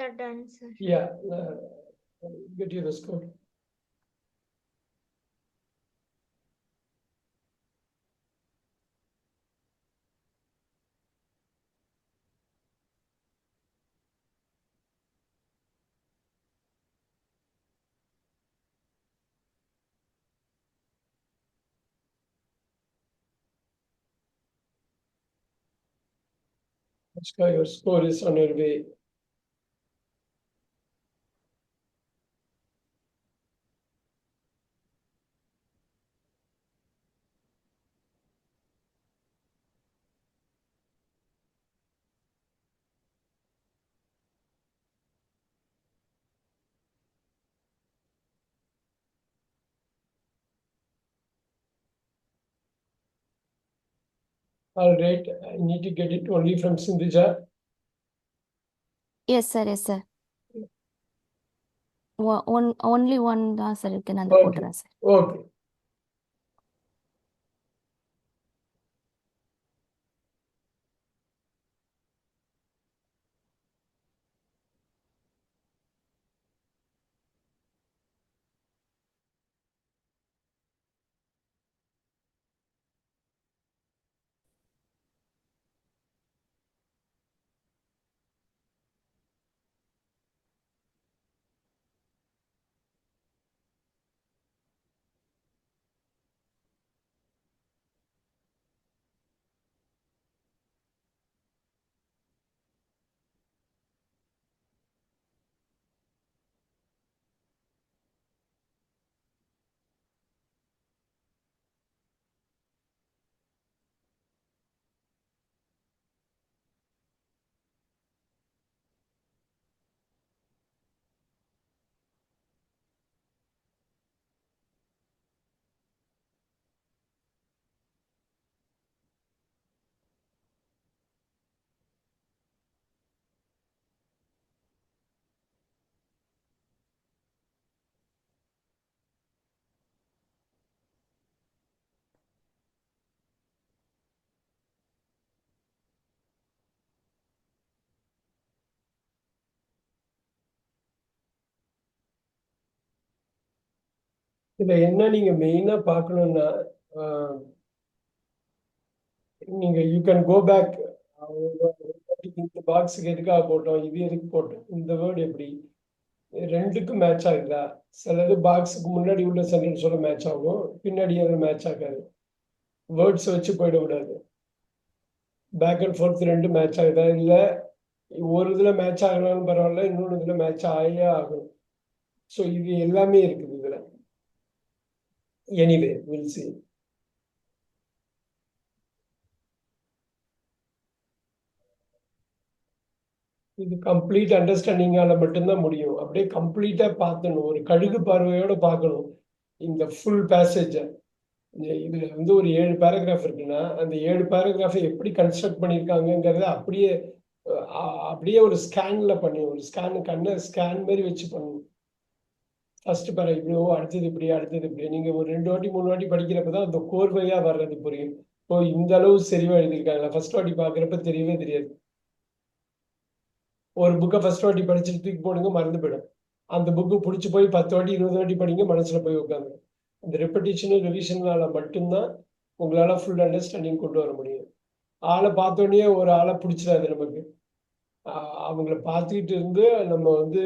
Sir, done, sir. Yeah. Get you the score. Kanishka, your score is on your way. All right. I need to get it only from Sindhija. Yes, sir. Yes, sir. Only one தான் sir இருக்கு. நான் அதை Okay. போட்டுறேன் sir. Okay. இதுல என்ன நீங்க மெயினா பார்க்கணும்னா நீங்க யூ கேன் கோ பேக். இந்த பாக்ஸுக்கு எதுக்காக போட்டோம், இது எதுக்கு போட்டோம், இந்த வேர்டு எப்படி ரெண்டுக்கும் மேட்ச் ஆகுதா? சிலது பாக்ஸுக்கு முன்னாடி உள்ள சென்டென்ஸோட மேட்ச் ஆகும், பின்னாடி அது மேட்ச் ஆகாது. வேர்ட்ஸ் வச்சு போயிடக்கூடாது. பேக் அண்ட் ஃபோர்த் ரெண்டு மேட்ச் ஆகுதா, இல்ல ஒரு இதுல மேட்ச் ஆகலாம்னு பரவாயில்ல, இன்னொரு இதுல மேட்ச் ஆகியே ஆகும். ஸோ இது எல்லாமே இருக்குது இதுல. Anyway will see. இது கம்ப்ளீட் அண்டர்ஸ்டாண்டிங்கால மட்டும்தான் முடியும். அப்படியே கம்ப்ளீட்டா பார்க்கணும், ஒரு கழுகு பார்வையோட பார்க்கணும் இந்த ஃபுல் பேசேஜை. இதுல வந்து ஒரு 7 பேராகிராஃப் இருக்குன்னா அந்த 7 பேராகிராஃபை எப்படி கன்ஸ்ட்ரக்ட் பண்ணியிருக்காங்கிறத அப்படியே அப்படியே ஒரு ஸ்கேன்ல பண்ணி, ஒரு கண்ணை ஸ்கேன் மாதிரி வச்சு பண்ணணும். ஃபர்ஸ்ட் பேரா இப்படியோ, அடுத்தது இப்படி, அடுத்தது இப்படி. நீங்க ஒரு 2 வாட்டி 3 வாட்டி படிக்கிறப்பதான் அந்த கோர்வையா வர்றது புரியும். இப்போ இந்த அளவு சரிவா எழுதியிருக்காங்களா, ஃபர்ஸ்ட் வாட்டி பாக்குறப்ப தெரியவே தெரியாது. ஒரு புக்கை ஃபர்ஸ்ட் வாட்டி படிச்சுட்டு தூக்கி போடுங்க, மறந்து போயிடும். அந்த புக்கு பிடிச்சி போய் 10 வாட்டி 20 வாட்டி படிங்க, மனசுல போய் உட்காந்து. இந்த ரெப்படிஷனும் ரிவிஷனால மட்டும்தான் உங்களால ஃபுல் அண்டர்ஸ்டாண்டிங் கொண்டு வர முடியும். ஆளை பார்த்தோன்னே ஒரு ஆளை பிடிச்சிடாது நமக்கு. அவங்கள பார்த்துக்கிட்டு இருந்து நம்ம வந்து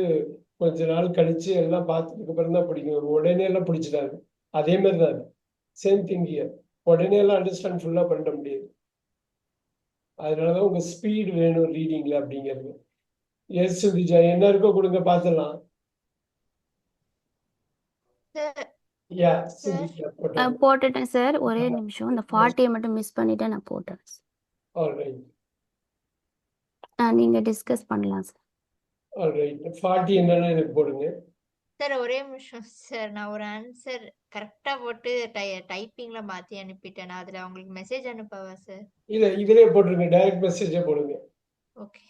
கொஞ்ச நாள் கழிச்சு எல்லாம் பார்த்ததுக்கு அப்புறம் தான் பிடிக்கும். உடனே எல்லாம் பிடிச்சிடாது. அதே மாதிரி தான் சேம் திங் ஹியர். உடனே எல்லாம் அண்டர்ஸ்டாண்ட் ஃபுல்லா பண்ண முடியாது. அதனாலதான் உங்க ஸ்பீடு வேணும் ரீடிங்ல அப்படிங்கிறது. எஸ் சுதிஜா, என்ன இருக்கோ கொடுங்க பார்த்துடலாம். Sir, யா sir, சுதிஜா போட்டோம். போட்டுட்டேன் சார். ஒரே நிமிஷம், இந்த 40 மட்டும் மிஸ் பண்ணிட்டேன், நான் போட்டேன். ஆல்ரைட் நீங்க டிஸ்கஸ் பண்ணலாம் சார். ஆல்ரைட் 40 என்னன்னு எனக்கு போடுங்க. sir, ஒரே நிமிஷம் சார். நான் ஒரு ஆன்சர் கரெக்டா போட்டு டைப்பிங்ல மாத்தி அனுப்பிட்டேன். நான் அதுல உங்களுக்கு மெசேஜ் அனுப்பவா சார்? இல்ல இதுலயே போட்டுருங்க, டைரக்ட் மெசேஜே போடுங்க. ஓகே.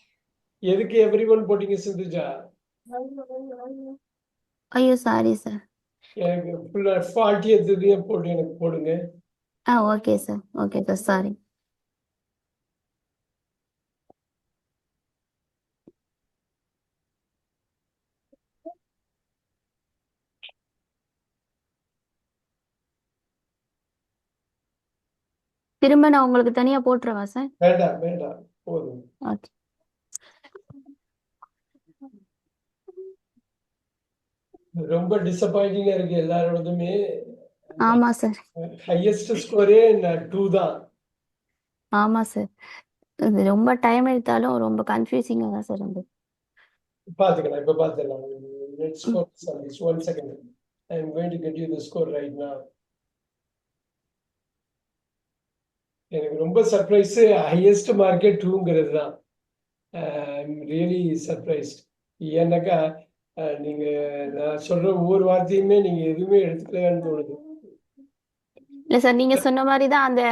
எதுக்கு எவ்ரி ஒன் போட்டீங்க சிந்துஜா? ஐயோ சாரி சார். எனக்கு ஃபுல்லா 40 போட்டு எனக்கு போடுங்க. Okay sir, okay sir, sorry. திரும்ப நான் உங்களுக்கு தனியா போட்டுருவா சார்? வேண்டாம் வேண்டாம், போதும். ஓகே. ரொம்ப டிசப்பாயிண்டிங்கா இருக்கு எல்லாரோடதுமே. ஆமா சார், ஹையஸ்ட் ஸ்கோரே 2 தான். ஆமா சார். இது ரொம்ப டைம் எடுத்தாலும் ரொம்ப கன்ஃபியூசிங்கா தான் சார் இருந்தது. பாத்துக்கலாம், இப்ப பாத்துக்கலாம். Let's focus on this. 1 second. I am going to get you the score right now. எனக்கு ரொம்ப சர்ப்ரைஸ், ஹையஸ்ட் மார்க்கே 2ங்கிறது தான். I'm really surprised. ஏன்னாக்கா நீங்க நான் சொல்ற ஒவ்வொரு வார்த்தையுமே நீங்க எதுவுமே எடுத்துக்கலையான்னு தோணுது. இல்ல சார், நீங்க சொன்ன மாதிரி தான் அந்த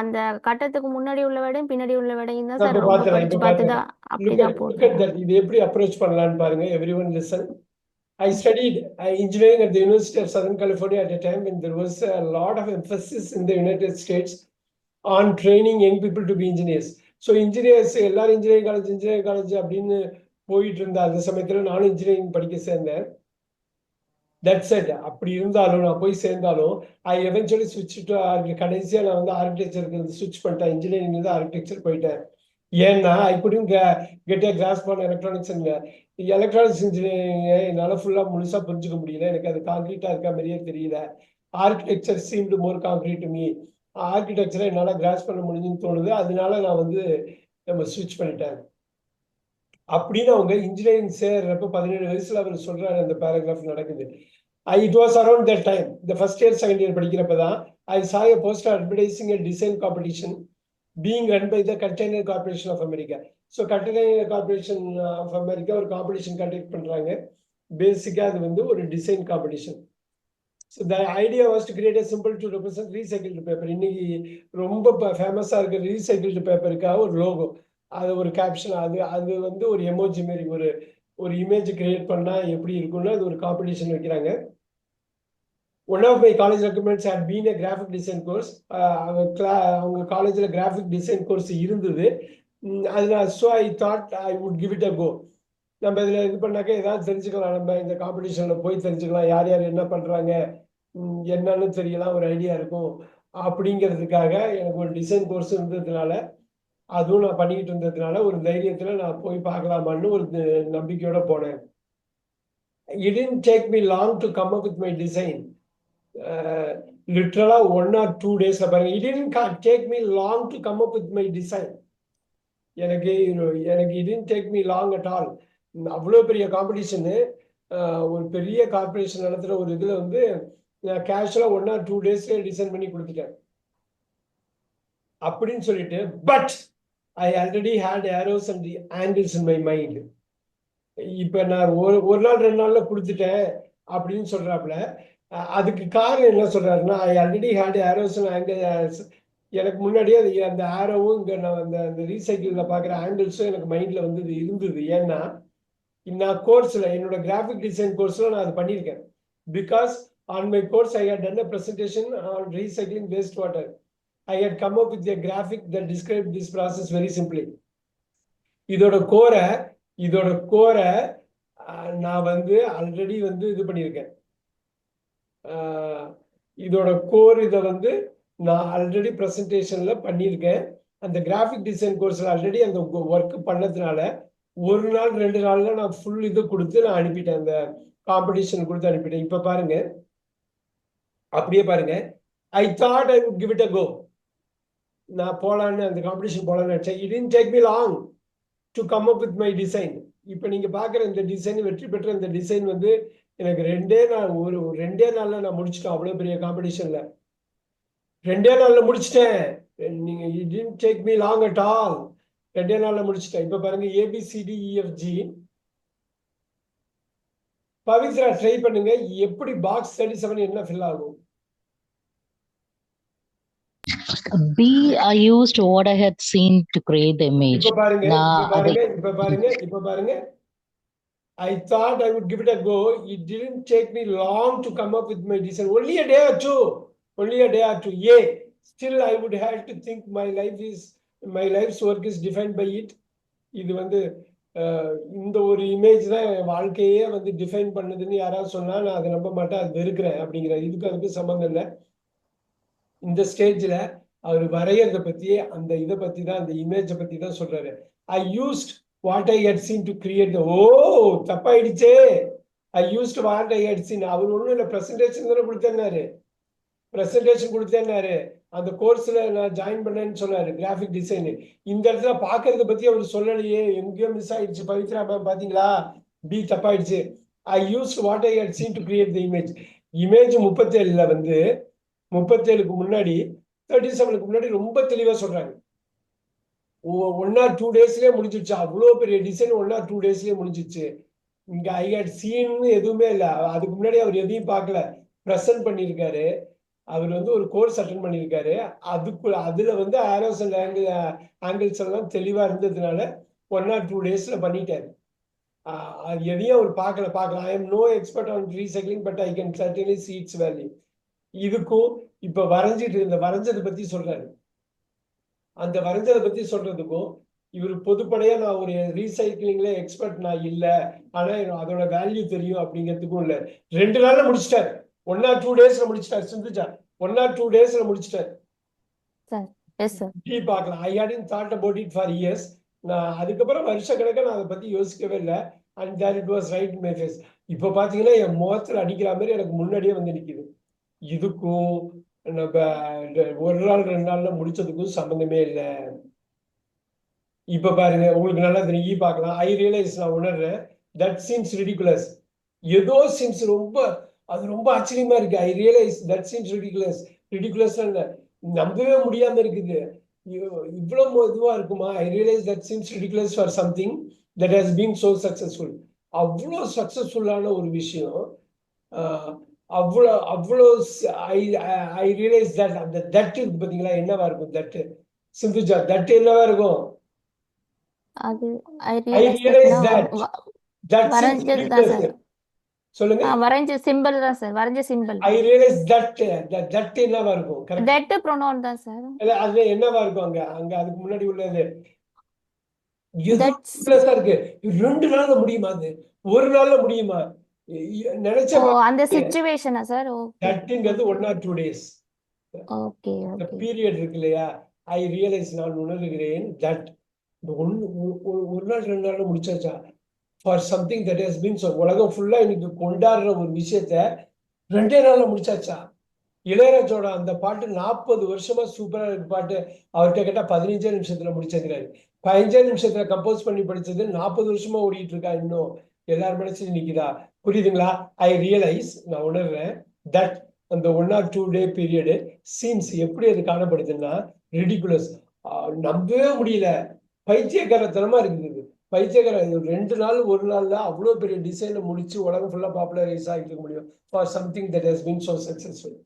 அந்த கட்டத்துக்கு முன்னாடி உள்ள விடையும் பின்னாடி உள்ள விடையும் தான் சார் இப்ப ரொம்ப பாத்துலாம், படிச்சு இப்ப பார்த்து பாத்துலாம். தான் அப்படிதான் Look போட்டேன். at that. இது எப்படி அப்ரோச் பண்ணலாம்னு பாருங்க. Everyone listen. I studied engineering at the University of Southern California at a time when there was a lot of emphasis in the United States on training young people to be engineers. So engineers, எல்லாரும் engineering college அப்படின்னு போயிட்டு இருந்த அந்த சமயத்துல நானும் engineering படிக்க சேர்ந்தேன். That set, அப்படி இருந்தாலும் நான் போய் சேர்ந்தாலும் ஐ எவென்ச்சுவலி ஸ்விட்ச் டு கடைசியா நான் வந்து ஆர்கிடெக்சருக்கு ஸ்விட்ச் பண்ணிட்டேன். இன்ஜினியரிங் இருந்து ஆர்கிடெக்சர் போயிட்டேன். ஏன்னா ஐ couldn't get a grasp on electronics and electronics engineering என்னால ஃபுல்லா முழுசா புரிஞ்சுக்க முடியல. எனக்கு அது கான்கிரீட்டா இருக்க மாதிரியே தெரியல. Architecture seemed more concrete to me. ஆர்கிடெக்சரை என்னால கிராஸ் பண்ண முடியும்னு தோணுது. அதனால நான் வந்து நம்ம ஸ்விட்ச் பண்ணிட்டேன் அப்படின்னு அவங்க இன்ஜினியரிங் சேர்றப்ப 17 வயசுல அவர் சொல்றாரு. அந்த பேராகிராஃப் நடக்குது. It was around that time, the first year, second year படிக்கிறப்ப தான் I saw a poster advertising a design competition being run by the Container Corporation of America. So Container Corporation of America ஒரு competition conduct பண்றாங்க. பேசிக்கா அது வந்து ஒரு design competition. So the idea was to create a symbol to represent recycled paper. இன்னைக்கு ரொம்ப ஃபேமஸா இருக்க ரீசைக்கிள்டு பேப்பருக்காக ஒரு லோகோ, அது ஒரு கேப்ஷன், அது வந்து ஒரு எமோஜி மாதிரி ஒரு இமேஜ் கிரியேட் பண்ணா எப்படி இருக்கும்னு அது ஒரு காம்படிஷன் வைக்கிறாங்க. One of my college recommends had been a graphic design course. அவங்க காலேஜ்ல கிராஃபிக் டிசைன் கோர்ஸ் இருந்தது. அதனால so I thought I would give it a go. நம்ம இதில் இது பண்ணாக்க ஏதாவது தெரிஞ்சுக்கலாம், நம்ம இந்த காம்படிஷனில் போய் தெரிஞ்சுக்கலாம், யார் யார் என்ன பண்ணுறாங்க என்னன்னு தெரியலாம், ஒரு ஐடியா இருக்கும் அப்படிங்கிறதுக்காக எனக்கு ஒரு டிசைன் கோர்ஸ் இருந்ததுனால, அதுவும் நான் பண்ணிக்கிட்டு இருந்ததுனால ஒரு தைரியத்தில் நான் போய் பார்க்கலாமான்னு ஒரு நம்பிக்கையோட போனேன். It didn't take me long to come up with my design. Literally 1 or 2 days. It didn't take me long to come up with my design. எனக்கு it didn't take me long at all. அவ்வளோ பெரிய competition, ஒரு பெரிய corporation நடத்துகிற ஒரு இதில் வந்து நான் கேஷுவலாக 1 or 2 days டிசைன் பண்ணி கொடுத்துட்டேன் அப்படின்னு சொல்லிட்டு. But I already had arrows and angles in my mind. இப்போ நான் ஒரு நாள் 2 நாள்ல கொடுத்துட்டேன் அப்படின்னு சொல்றாப்புல. அதுக்கு காரணம் என்ன சொல்றாருன்னா, I already had arrows and angles. எனக்கு முன்னாடியே அந்த ஏரோவும் இங்கே நான் அந்த ரீசைக்கிளில் பார்க்குற ஆங்கிள்ஸும் எனக்கு மைண்டில் வந்து இது இருந்தது. ஏன்னா நான் கோர்ஸில், என்னோட கிராஃபிக் டிசைன் கோர்ஸில் நான் அது பண்ணியிருக்கேன். Because on my course I had done a presentation on recycling waste water. I had come up with a graphic that described this process very simply. இதோட கோரை நான் வந்து ஆல்ரெடி வந்து இது பண்ணியிருக்கேன். இதோட கோர் இதை வந்து நான் ஆல்ரெடி ப்ரெசன்டேஷன்ல பண்ணியிருக்கேன். அந்த கிராஃபிக் டிசைன் கோர்ஸ்ல ஆல்ரெடி அந்த ஒர்க் பண்ணதுனால 1 நாள் 2 நாள்ல நான் ஃபுல் இது கொடுத்து நான் அனுப்பிட்டேன். அந்த காம்படிஷன் கொடுத்து அனுப்பிட்டேன். இப்ப பாருங்க, அப்படியே பாருங்க. I thought I would give it a go. நான் போலான்னு அந்த காம்படிஷன் போலான்னு நினைச்சேன். It didn't take me long to come up with my design. இப்ப நீங்க பாக்குற இந்த டிசைன், வெற்றி பெற்ற இந்த டிசைன் வந்து எனக்கு 2 நாள்ல நான் முடிச்சிட்டேன். அவ்வளவு பெரிய காம்படிஷன்ல 2 நாள்ல முடிச்சிட்டேன். நீங்க it didn't take me long at all. 2 நாள்ல முடிச்சிட்டேன். இப்ப பாருங்க, ABCDEFG. பவித்ரா ட்ரை பண்ணுங்க, எப்படி பாக்ஸ் 37 என்ன ஃபில் ஆகும். B, I used what I had seen to create the image. இப்ப பாருங்க, நான் இப்ப பாருங்க. I thought I would give it a go. It didn't take me long to come up with my design. Only a day or two. Yeah. Still, I would have to think my life's work is defined by it. இது வந்து இந்த ஒரு image தான் வாழ்க்கையே வந்து define பண்ணுதுன்னு யாராவது சொன்னா நான் அதை நம்ப மாட்டேன், அது இருக்கிறேன் அப்படிங்கிற. இதுக்கு அதுக்கு சம்பந்தம் இல்லை. இந்த ஸ்டேஜ்ல அவர் வரையறத பத்தி, அந்த இதை பத்தி தான், அந்த இமேஜை பத்தி தான் சொல்றாரு. I used what I had seen to create the. தப்பாயிடுச்சே. I used what I had seen. அவர் ஒண்ணும் இல்லை, பிரசன்டேஷன் தானே கொடுத்தேன்னாரு. அந்த கோர்ஸ்ல நான் ஜாயின் பண்ணேன்னு சொன்னாரு, கிராஃபிக் டிசைன். இந்த இடத்துல பாக்குறத பத்தி அவர் சொல்லலையே, எங்கேயோ மிஸ் ஆயிடுச்சு. பவித்ரா மேம் பாத்தீங்களா, B தப்பாயிடுச்சு. I used what I had seen to create the image. Image 37ல வந்து 37க்கு முன்னாடி 37க்கு முன்னாடி ரொம்ப தெளிவா சொல்றாங்க. 1 or 2 டேஸ்லயே முடிஞ்சிருச்சு. அவ்வளோ பெரிய டிசைன் 1 or 2 டேஸ்லயே முடிஞ்சிருச்சு. இங்க ஐ ஹேட் சீன் எதுவுமே இல்லை. அதுக்கு முன்னாடி அவர் எதையும் பார்க்கல, ப்ரெசென்ட் பண்ணியிருக்காரு. அவர் வந்து ஒரு கோர்ஸ் அட்டென்ட் பண்ணியிருக்காரு. அதுல வந்து ஆரோஸ் அண்ட் ஆங்கிள்ஸ் எல்லாம் தெளிவா இருந்ததுனால 1 or 2 டேஸ்ல பண்ணிட்டாரு. எதையும் அவர் பார்க்கலாம். I am no expert on recycling, but I can certainly see its value. இதுக்கும் இப்ப வரைஞ்சதை பத்தி சொல்றாரு. அந்த வரைஞ்சதை பத்தி சொல்றதுக்கும் இவர் பொதுப்படையா நான் ஒரு ரீசைக்கிளிங்ல எக்ஸ்பர்ட் நான் இல்ல, ஆனா அதோட வேல்யூ தெரியும் அப்படிங்கிறதுக்கும் இல்ல. 2 நாள்ல முடிச்சிட்டாரு. 1 or 2 டேஸ்ல முடிச்சிட்டாரு. சிந்துஜா 1 or 2 டேஸ்ல முடிச்சிட்டாரு. பார்க்கலாம். I hadn't thought about it for years. நான் அதுக்கப்புறம் வருஷக்கணக்கா நான் அதை பத்தி யோசிக்கவே இல்லை. And that it was right in my face. இப்ப பாத்தீங்கன்னா என் முகத்துல அடிக்கிற மாதிரி எனக்கு முன்னாடியே வந்து நிக்குது. இதுக்கும் நம்ம 1 நாள் 2 நாள்ல முடிச்சதுக்கும் சம்பந்தமே இல்லை. இப்ப பாருங்க, உங்களுக்கு நல்லா தெரியும். பார்க்கலாம். ஐ ரியலைஸ், நான் உணர்றேன். That seems ridiculous. ஏதோ சீம்ஸ் அது ரொம்ப ஆச்சரியமா இருக்கு. I realise that seems ridiculous நம்பவே முடியாம இருக்குது. இவ்வளவு இதுவா இருக்குமா? I realise that seems ridiculous for something that has been so successful. அவ்வளோ சக்சஸ்ஃபுல்லான ஒரு விஷயம். அவ்வளோ ஐ ரியலைஸ் தட். அந்த தட் இருக்கு பாத்தீங்களா, என்னவா இருக்கும் தட்? சிந்துஜா, தட் என்னவா இருக்கும்? I realize that seems ridiculous. சொல்லுங்க. வரைஞ்ச சிம்பிள் தான் சார், வரைஞ்ச சிம்பிள். I realize that என்னவா இருக்கும்? கரெக்ட். that pronoun தான் சார். இல்ல, அது என்னவா இருக்கும்? அங்க அதுக்கு முன்னாடி உள்ளது ரிடிகுலஸா இருக்கு. 2 நாள்ல முடியுமா? அது 1 நாள்ல முடியுமா? நினைச்ச அந்த சிச்சுவேஷனா சார்? தட்ங்கிறது 1 or 2 days. ஓகே. இந்த பீரியட் இருக்கு இல்லையா? ஐ ரியலைஸ், நான் உணர்கிறேன். தட் ஒரு நாள் 2 நாள்ல முடிச்சாச்சா? For something that has been so. உலகம் ஃபுல்லா இன்னைக்கு கொண்டாடுற ஒரு விஷயத்த 2 நாள்ல முடிச்சாச்சா? இளையராஜோட அந்த பாட்டு 40 வருஷமா சூப்பரா இருக்கு பாட்டு. அவர்கிட்ட கேட்டா 15 நிமிஷத்துல முடிச்சிருக்காரு. 15 நிமிஷத்துல கம்போஸ் பண்ணி படிச்சது 40 வருஷமா ஓடிட்டு இருக்கா. இன்னும் எல்லாரும் மனசுல நிக்குதா? புரியுதுங்களா? ஐ ரியலைஸ், நான் உணர்றேன். தட் அந்த 1 or 2 day பீரியடு சீம்ஸ் எப்படி அது காணப்படுதுன்னா ரிடிகுலஸ். நம்பவே முடியல. பைத்தியக்காரத்தனமா இருக்குது. பைத்தியக்கார 2 நாள் 1 நாள்ல அவ்வளோ பெரிய டிசைனை முடிச்சு உலகம் ஃபுல்லா பாப்புலரைஸ் ஆகிட்டு இருக்க முடியும் for something that has been so successful.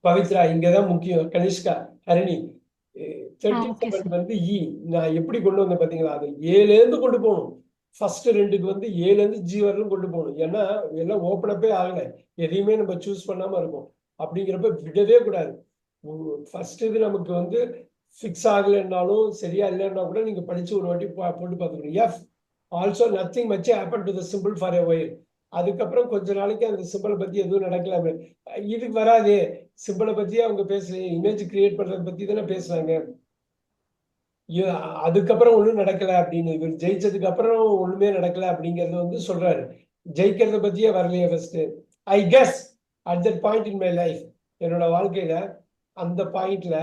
Pavithra இங்கதான் முக்கியம். கனிஷ்கா, ஹரிணி, 37 வந்து நான் எப்படி கொண்டு வந்தேன் பாத்தீங்களா? அது 7ல இருந்து கொண்டு போகணும். ஃபர்ஸ்ட் 2க்கு வந்து 7ல இருந்து G வரலும் கொண்டு போகணும். ஏன்னா எல்லாம் ஓப்பன் அப்பே ஆகல, எதையுமே நம்ம சூஸ் பண்ணாம இருக்கும். அப்படிங்கிறப்ப விடவே கூடாது. ஃபர்ஸ்ட் இது நமக்கு வந்து ஃபிக்ஸ் ஆகலைன்னாலும், சரியா இல்லைன்னா கூட நீங்க படிச்சு ஒரு வாட்டி போட்டு பார்த்துக்கணும். F also nothing much happen to the simple for a while. அதுக்கப்புறம் கொஞ்ச நாளைக்கு அந்த சிம்பிளை பத்தி எதுவும் நடக்கலாமே. இதுக்கு வராது. சிம்பிளை பத்தியே அவங்க பேசல, இமேஜ் கிரியேட் பண்றதை பத்தி தானே பேசுறாங்க. அதுக்கப்புறம் ஒண்ணும் நடக்கல அப்படின்னு, இவர் ஜெயிச்சதுக்கு அப்புறம் ஒண்ணுமே நடக்கல அப்படிங்கறது வந்து சொல்றாரு. ஜெயிக்கிறத பத்தியே வரலையே first. I guess at that point in my life, என்னோட வாழ்க்கையில அந்த பாயிண்ட்ல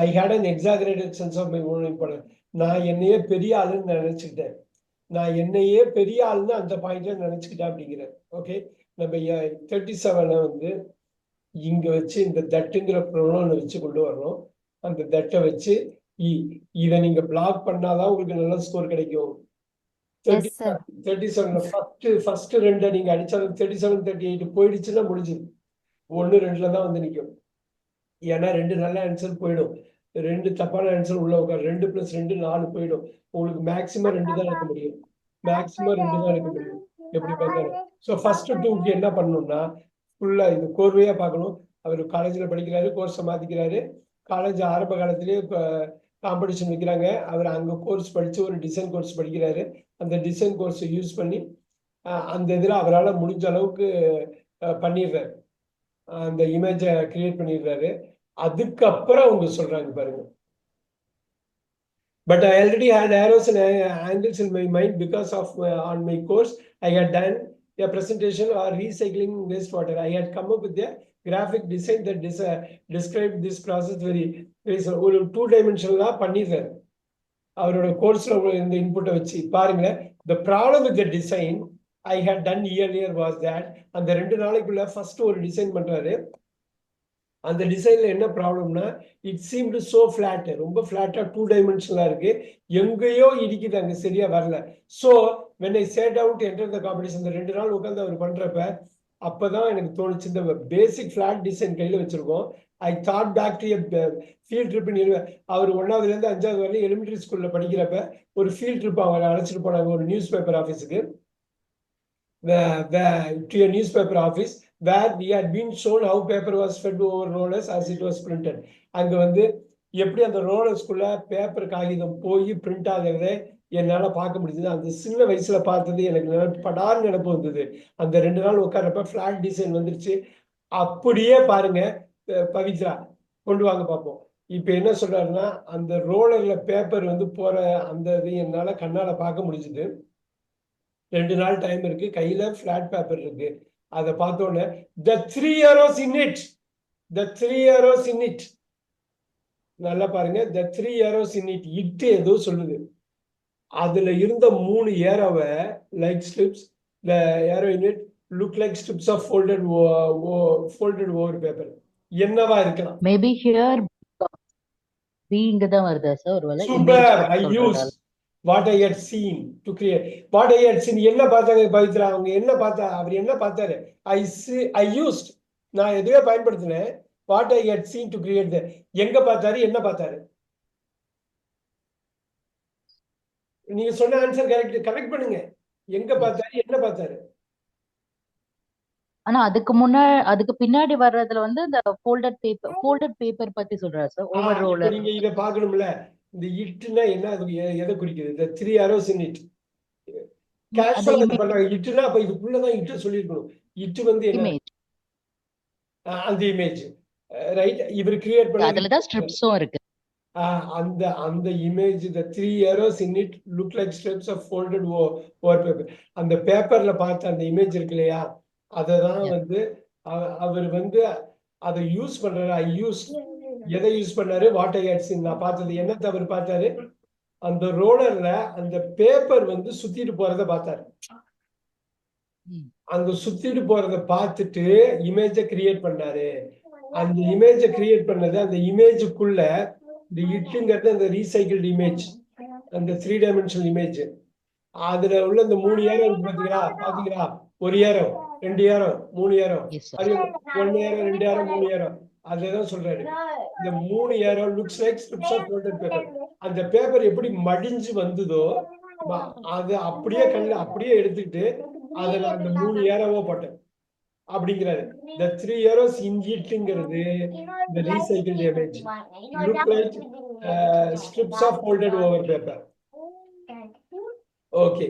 I had an exaggerated sense of my own importance. நான் என்னையே பெரிய ஆளுன்னு நினைச்சுக்கிட்டேன். நான் என்னையே பெரிய ஆளுன்னு அந்த பாயிண்ட்ல நினைச்சுக்கிட்டேன் அப்படிங்கிறேன். ஓகே, நம்ம 37 வந்து இங்க வச்சு இந்த தட்டுங்கிற ப்ரொனவுனை வச்சு கொண்டு வரணும். அந்த தட்டை வச்சு இதை நீங்க பிளாக் பண்ணாதான் உங்களுக்கு நல்ல ஸ்கோர் கிடைக்கும். 37 ஃபர்ஸ்ட் 2 நீங்க அடிச்சாலும் 37 38 போயிடுச்சுன்னா முடிஞ்சுது. 1 2ல தான் வந்து நிற்கும். ஏன்னா 2 நல்ல ஆன்சர் போயிடும், 2 தப்பான ஆன்சர் உள்ள உட்காரு. 2 + 2 4 போயிடும். உங்களுக்கு மேக்சிமம் 2 தான் எடுக்க முடியும். மேக்சிமம் 2 தான் எடுக்க முடியும் எப்படி பார்த்தாலும். ஸோ ஃபர்ஸ்ட் 2க்கு என்ன பண்ணணும்னா ஃபுல்லா இது கோர்வையா பார்க்கணும். அவர் காலேஜ்ல படிக்கிறாரு, கோர்ஸை மாத்திக்கிறாரு. காலேஜ் ஆரம்ப காலத்திலேயே காம்படிஷன் வைக்கிறாங்க. அவர் அங்க கோர்ஸ் படிச்சு ஒரு டிசைன் கோர்ஸ் படிக்கிறாரு. அந்த டிசைன் கோர்ஸை யூஸ் பண்ணி அந்த இதில் அவரால் முடிஞ்ச அளவுக்கு பண்ணிடுறாரு. அந்த இமேஜை கிரியேட் பண்ணிடுறாரு. அதுக்கப்புறம் அவங்க சொல்றாங்க பாருங்க. But I already had arrows and angles in my mind because of on my course I had done a presentation or recycling wastewater. I had come up with a graphic design that described this process very ஒரு 2-dimensional பண்ணிடுறாரு அவரோட கோர்ஸ்ல இந்த இன்புட்டை வச்சு. பாருங்க, the problem with the design I had done earlier was that அந்த 2 நாளைக்குள்ள first ஒரு டிசைன் பண்றாரு. அந்த டிசைன்ல என்ன ப்ராப்ளம்னா இட் சீம்டு சோ ஃபிளாட், ரொம்ப ஃபிளாட்டா 2-dimensional இருக்கு. எங்கேயோ இடிக்குது, அங்க சரியா வரல. So when I sat down to enter the competition, இந்த 2 நாள் உட்காந்து அவர் பண்றப்ப அப்பதான் எனக்கு தோணுச்சு, இந்த பேசிக் ஃபிளாட் டிசைன் கையில வச்சிருக்கோம். I thought back to field trip. அவர் 1ஆவதுல இருந்து 5ஆவது வரையும் எலிமெண்டரி ஸ்கூல்ல படிக்கிறப்ப ஒரு ஃபீல்ட் ட்ரிப் அவங்க அழைச்சிட்டு போனாங்க ஒரு நியூஸ் பேப்பர் ஆஃபீஸுக்கு. to a newspaper office where we had been shown how paper was fed over rollers as it was printed. அங்க வந்து எப்படி அந்த ரோலர்ஸ்குள்ள பேப்பர் காகிதம் போய் பிரிண்ட் ஆகிறத என்னால பார்க்க முடிஞ்சது. அந்த சின்ன வயசுல பார்த்தது எனக்கு படார் நினைப்பு வந்தது. அந்த 2 நாள் உட்கார்றப்ப ஃபிளாட் டிசைன் வந்துருச்சு. அப்படியே பாருங்க பவித்ரா, கொண்டு வாங்க பார்ப்போம். இப்ப என்ன சொல்றாருன்னா அந்த ரோலர்ல பேப்பர் வந்து போற அந்த இது என்னால கண்ணால பார்க்க முடிஞ்சது. 2 நாள் டைம் இருக்கு, கையில ஃபிளாட் பேப்பர் இருக்கு. அதை பார்த்தோன்னே the 3 arrows in it, the 3 arrows in it, நல்லா பாருங்க, the 3 arrows in it, இட்டு ஏதோ சொல்லுது. அதுல இருந்த 3 ஏரோவை like strips, the arrow in it look like strips of folded over paper. என்னவா இருக்கலாம்? Maybe here B இங்க தான் வருதா சார்? ஒருவேளை Super, I used what I had seen to create. What I had seen, என்ன பார்த்தாங்க பவித்ரா? அவங்க என்ன பார்த்தா, அவர் என்ன பார்த்தாரு? I used, நான் எதுவே பயன்படுத்தினேன். what I had seen to create the, எங்க பார்த்தாரு, என்ன பார்த்தாரு? நீங்க சொன்ன ஆன்சர் கரெக்ட் பண்ணுங்க. எங்க பார்த்தாரு, என்ன பார்த்தாரு? ஆனா அதுக்கு பின்னாடி வர்றதுல வந்து இந்த ஃபோல்டட் பேப்பர் பத்தி சொல்றாரு சார். Over roller. நீங்க இத பார்க்கணும்ல, இந்த இட்னா என்ன, அது எதை குறிக்குது? the 3 arrows in it. கேஷுவலா பண்றாங்க. இட்னா அப்ப இதுக்குள்ள தான் இட் சொல்லிருக்கணும். இட் வந்து என்ன? அந்த இமேஜ் ரைட், இவர் கிரியேட் பண்ண அதுல தான் ஸ்ட்ரிப்ஸும் இருக்கு. அந்த image the 3 arrows in it look like strips of folded over paper. அந்த பேப்பர்ல பார்த்த அந்த இமேஜ் இருக்கு இல்லையா, அததான் வந்து அவர் வந்து அதை யூஸ் பண்றாரு. ஐ யூஸ், எதை யூஸ் பண்ணாரு? What I had seen. நான் பார்த்தது என்ன தவறு பார்த்தாரு? அந்த ரோலர்ல அந்த பேப்பர் வந்து சுத்திட்டு போறத பார்த்தாரு. அந்த சுத்திட்டு போறத பார்த்துட்டு இமேஜ கிரியேட் பண்ணாரு. அந்த இமேஜ கிரியேட் பண்ணது, அந்த இமேஜுக்குள்ள இந்த இட்டுங்கிறது அந்த ரீசைக்கிள்டு இமேஜ், அந்த 3-dimensional இமேஜ். அதுல உள்ள இந்த 3 ஏரோ இருக்கு பாத்தீங்களா? ஒரு arrow, 2 arrow, 3 arrow, 1 arrow, 2 arrow, 3 arrow. அதுதான் சொல்றாரு. இந்த 3 arrow looks like strips of folded paper. அந்த பேப்பர் எப்படி மடிஞ்சு வந்ததோ அது அப்படியே அப்படியே எடுத்துக்கிட்டு அதுல அந்த 3 ஏரோவோ போட்டேன் அப்படிங்கிறாரு. the 3 arrows in it-ங்கிறது the recycled image look like strips of folded over paper. Okay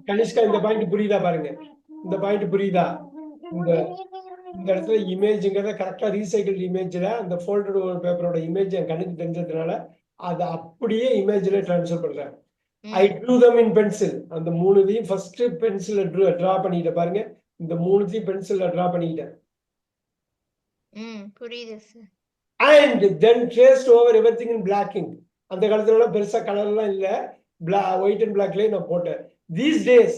Kanishka, இந்த பாயிண்ட் புரியுதா? பாருங்க, இந்த பாயிண்ட் புரியுதா? இந்த இடத்துல இமேஜ்ங்கிறத கரெக்டா ரீசைக்கிள் இமேஜ்ல அந்த ஃபோல்டட் ஓவர் பேப்பரோட இமேஜ் என் கண்ணுக்கு தெரிஞ்சதுனால அதை அப்படியே இமேஜில் ட்ரான்ஸ்ஃபர் பண்றேன். ஐ ம் ட்ரூ தம் இன் பென்சில். அந்த மூணுத்தையும் ஃபர்ஸ்ட் பென்சில் ட்ரா பண்ணிட்டேன் பாருங்க. இந்த மூணுத்தையும் பென்சில்ல ட்ரா பண்ணிட்டேன். புரியுது sir. And then traced over everything in black ink. அந்த காலத்துலலாம் பெருசா கலர்லாம் இல்லை, ஒயிட் அண்ட் பிளாக்லேயே நான் போட்டேன். தீஸ் டேஸ்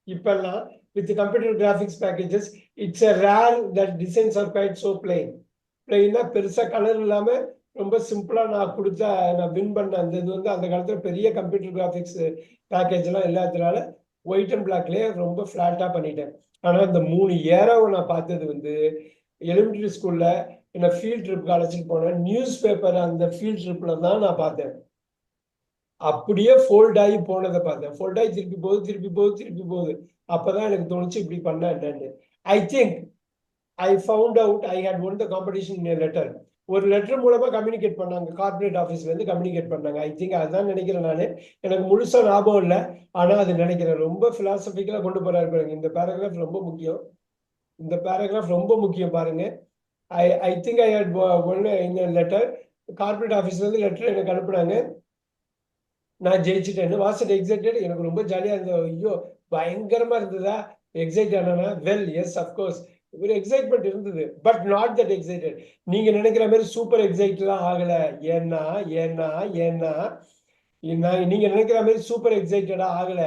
இப்பெல்லாம் with computer graphics packages it's a rare that designs are quite so plain. பிளெயினா பெருசா கலர் இல்லாம ரொம்ப சிம்பிளா நான் கொடுத்த நான் வின் பண்ண அந்த இது வந்து அந்த காலத்துல பெரிய கம்ப்யூட்டர் கிராஃபிக்ஸ் பேக்கேஜ் எல்லாம் இல்லாததுனால ஒயிட் அண்ட் பிளாக்லயே ரொம்ப ஃபிளாட்டா பண்ணிட்டேன். ஆனா இந்த 3 ஏராவை நான் பார்த்தது வந்து எலிமெண்டரி ஸ்கூல்ல என்ன ஃபீல்ட் ட்ரிப் அழைச்சிட்டு போனேன். நியூஸ் பேப்பர் அந்த ஃபீல்ட் ட்ரிப்ல தான் நான் பார்த்தேன். அப்படியே ஃபோல்ட் ஆகி போனதை பார்த்தேன். ஃபோல்ட் ஆகி திருப்பி போகுது. அப்பதான் எனக்கு தோணுச்சு இப்படி பண்ண என்னன்னு. I think I found out I had won the competition in letter. ஒரு லெட்டர் மூலமா கம்யூனிகேட் பண்ணாங்க, கார்பரேட் ஆஃபீஸ்ல இருந்து கம்யூனிகேட் பண்ணாங்க. ஐ திங்க் அதுதான் நினைக்கிறேன் நான். எனக்கு முழுசா ஞாபகம் இல்லை, ஆனா அது நினைக்கிறேன். ரொம்ப பிலாசபிக்கலா கொண்டு போறாரு பாருங்க. இந்த பேராகிராஃப் ரொம்ப முக்கியம். பாருங்க. I think I had won in letter. Corporate ஆஃபீஸ்ல இருந்து லெட்டர் எனக்கு அனுப்புனாங்க. நான் ஜெயிச்சுட்டேன். Was it excited? எனக்கு ரொம்ப ஜாலியா இருந்தது. ஐயோ பயங்கரமா இருந்ததா? எக்ஸைட் ஆனா? வெல் எஸ் அப்கோர்ஸ் ஒரு எக்ஸைட்மெண்ட் இருந்தது, பட் நாட் தட் எக்ஸைட்டட். நீங்க நினைக்கிற மாதிரி சூப்பர் எக்ஸைட்லாம் ஆகல. ஏன்னா நீங்க நினைக்கிற மாதிரி சூப்பர் எக்ஸைட்டடா ஆகல.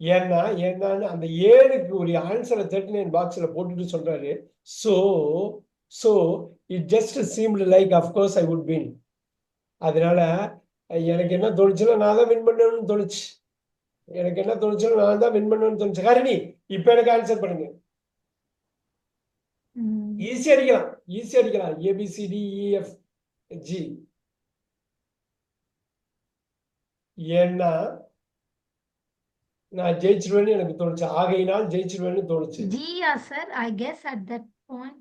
ஏன்னான்னு அந்த ஏனுக்கு ஒரு ஆன்சரை 39 பாக்ஸ்ல போட்டுட்டு சொல்றாரு. so it just seemed like of course I would win. அதனால எனக்கு என்ன தோணுச்சுன்னா நான் தான் வின் பண்ணணும்னு தோணுச்சு. ஹரிணி இப்ப எனக்கு ஆன்சர் பண்ணுங்க. ஈஸி அடிக்கலாம். ABCDEFG. ஏன்னா நான் ஜெயிச்சிருவேன்னு எனக்கு தோணுச்சு. ஆகையினால் ஜெயிச்சிருவேன்னு தோணுச்சு. Gia, sir, I guess at that point,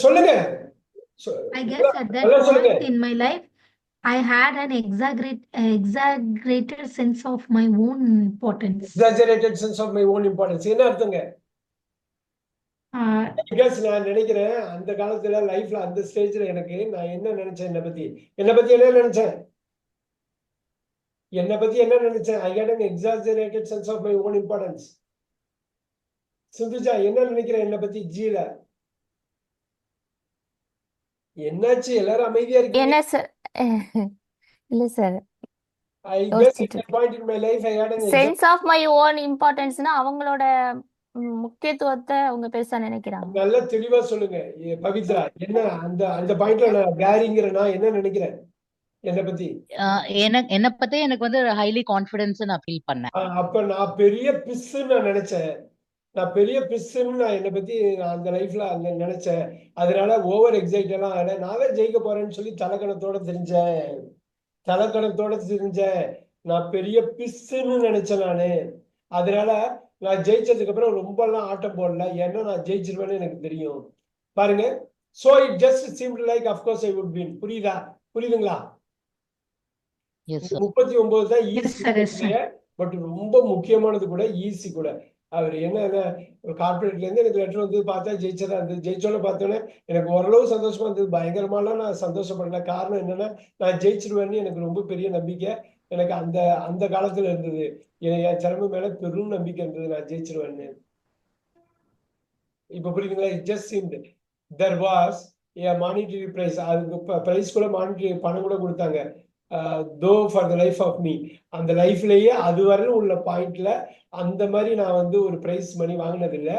சொல்லுங்க. I guess at that point in my life, I had an exaggerated sense of my own importance. Exaggerated sense of my own importance. என்ன அர்த்தங்க? Because நான் நினைக்கிறேன் அந்த காலத்துல லைஃப்ல அந்த ஸ்டேஜ்ல எனக்கு நான் என்ன நினைச்சேன், என்னை பத்தி என்ன நினைச்சேன் I had an exaggerated sense of my own importance. Sindhuja என்ன நினைக்கிறேன் என்னை பத்தி? ஜீல என்னாச்சு? எல்லாரும் அமைதியா இருக்கு. என்ன சார்? இல்ல sir, I guess at that point in my life I had an sense of my own இம்பார்ட்டன்ஸ்னா அவங்களோட முக்கியத்துவத்தை அவங்க பெருசா நினைக்கிறாங்க. நல்ல தெளிவா சொல்லுங்க பவித்ரா. என்ன அந்த பாயிண்ட்ல நான் கேரிங்கிறனா என்ன நினைக்கிறேன் என்னை பத்தி? என்ன பத்தி எனக்கு வந்து ஹைலி கான்ஃபிடன்ஸ் நான் ஃபீல் பண்ணேன். அப்ப நான் பெரிய பிஸ்ன்னு நான் நினைச்சேன். என்னை பத்தி நான் அந்த லைஃப்ல அந்த நினைச்சேன். அதனால ஓவர் எக்ஸைட் எல்லாம் ஆகல. நான் தான் ஜெயிக்க போறேன்னு சொல்லி தலக்கணத்தோட தெரிஞ்சேன். நான் பெரிய பிஸ்ன்னு நினைச்சேன் நானு. அதனால நான் ஜெயிச்சதுக்கு அப்புறம் ரொம்ப எல்லாம் ஆட்டம் போடல. ஏன்னா நான் ஜெயிச்சிருவேன்னு எனக்கு தெரியும். பாருங்க. So it just seemed like of course I would win. புரியுதுங்களா? 39 தான் ஈஸி, பட் ரொம்ப முக்கியமானது கூட, ஈஸி கூட. அவர் என்ன கார்பரேட்ல இருந்து எனக்கு லெட்டர் வந்து பார்த்தா ஜெயிச்சதா இருந்தது. ஜெயிச்சோன்னு பார்த்தோன்னே எனக்கு ஓரளவு சந்தோஷமா இருந்தது. பயங்கரமாலாம் நான் சந்தோஷப்படல. காரணம் என்னன்னா நான் ஜெயிச்சிருவேன்னு எனக்கு ரொம்ப பெரிய நம்பிக்கை எனக்கு அந்த காலத்துல இருந்தது. என் திறமை மேல பெரும் நம்பிக்கை இருந்தது நான் ஜெயிச்சிருவேன்னு. இப்ப புரியுதுங்களா? It just seemed there was a monetary prize. அதுக்கு பிரைஸ் கூட மானிட்டரி பணம் கூட கொடுத்தாங்க. Though for the life of me. அந்த லைஃப்லயே அது வரையும் உள்ள பாயிண்ட்ல அந்த மாதிரி நான் வந்து ஒரு பிரைஸ் மணி வாங்கினது இல்லை.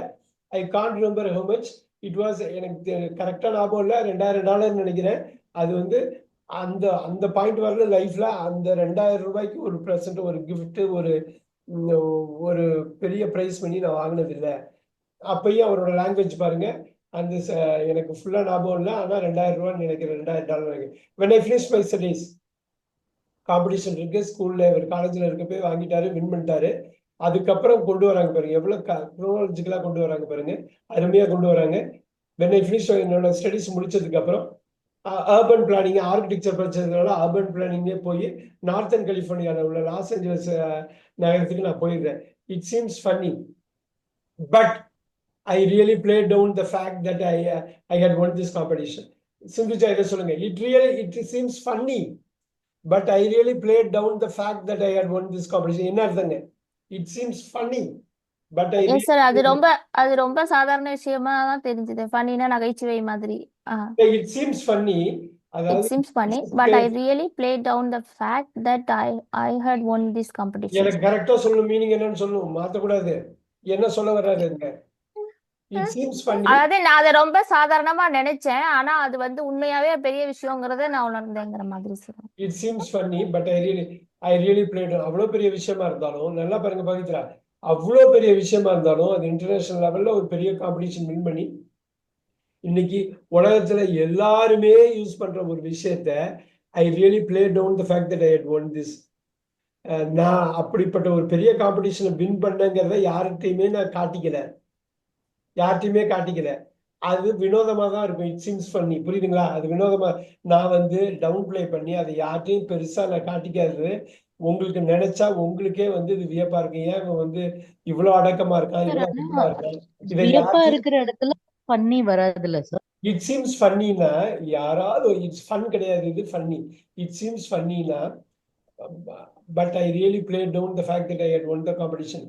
I can't remember how much it was. எனக்கு கரெக்டா ஞாபகம் இல்லை. $2000 நினைக்கிறேன். அது வந்து அந்த பாயிண்ட் வரல லைஃப்ல. அந்த $2000 ஒரு ப்ரெசன்ட், ஒரு கிஃப்ட், ஒரு பெரிய பிரைஸ் பண்ணி நான் வாங்கினது இல்லை. அப்பயும் அவரோட லாங்குவேஜ் பாருங்க. அந்த எனக்கு ஃபுல்லா ஞாபகம் இல்லை. ஆனா $2000 நினைக்கிறேன். $2000 when I finished my studies. Competition இருக்கு ஸ்கூல்ல, இவர் காலேஜ்ல இருக்கப்பே வாங்கிட்டாரு, வின் பண்ணிட்டாரு. அதுக்கப்புறம் கொண்டு வராங்க பாருங்க, எவ்வளவு குரோனாலஜிக்கலா கொண்டு வராங்க பாருங்க, அருமையா கொண்டு வராங்க. when I finished என்னோட ஸ்டடிஸ் முடிச்சதுக்கு அப்புறம் அர்பன் பிளானிங், ஆர்கிடெக்சர் படிச்சதுனால அர்பன் பிளானிங்கே போய் நார்த்தன் கலிபோர்னியாவில் உள்ள லாஸ் ஏஞ்சலஸ் நகரத்துக்கு நான் போயிருந்தேன். It seems funny, but I really played down the fact that I had won this competition. Sindhuja இதை சொல்லுங்க. It seems funny. but I really played down the fact that I had won this competition. என்ன அர்த்தங்க? It seems funny, but I yes sir, அது really, ரொம்ப சாதாரண விஷயமா தான் தெரிஞ்சது. ஃபன்னினா நகைச்சுவை மாதிரி. it seems funny. It அதாவது seems funny, but I really played down the fact that I had won this competition. எனக்கு கரெக்டா சொல்லணும், மீனிங் என்னன்னு சொல்லணும், மாத்தக்கூடாது. என்ன சொல்ல வர்றாருங்க? It seems funny. அதாவது நான் அதை ரொம்ப சாதாரணமா நினைச்சேன், ஆனா அது வந்து உண்மையாவே பெரிய விஷயங்கிறத நான் உணர்ந்தேங்கிற மாதிரி சொல்றேன். It seems funny, but I really played. அவ்வளவு பெரிய விஷயமா இருந்தாலும், நல்லா பாருங்க பவித்ரா, அவ்வளவு பெரிய விஷயமா இருந்தாலும் அது இன்டர்நேஷனல் லெவல்ல ஒரு பெரிய காம்படிஷன் வின் பண்ணி இன்னைக்கு உலகத்துல எல்லாருமே யூஸ் பண்ற ஒரு விஷயத்த I really play down the fact that I had won this. நான் அப்படிப்பட்ட ஒரு பெரிய காம்படிஷனை வின் பண்ணங்கிறத யார்கிட்டையுமே நான் காட்டிக்கல. அது வினோதமா தான் இருக்கும். இட் சீம்ஸ் ஃபன்னி, புரியுதுங்களா? அது வினோதமா நான் வந்து டவுன் பிளே பண்ணி அதை யார்ட்டையும் பெருசா நான் காட்டிக்காது. உங்களுக்கு நினைச்சா உங்களுக்கே வந்து இது வியப்பா இருக்கு. ஏன் இவன் வந்து இவ்வளவு அடக்கமா இருக்கான், இவ்வளவு அடக்கமா இருக்கான். இதை வியப்பா யார்ட்டையும் இருக்கிற இடத்துல பண்ணி வராதுல்ல சார்? இட் சீம்ஸ் ஃபன்னினா யாராவது இட்ஸ் ஃபன் கிடையாது, இது ஃபன்னி. இட் சீம்ஸ் ஃபன்னினா but I really play down the fact that I had won the competition.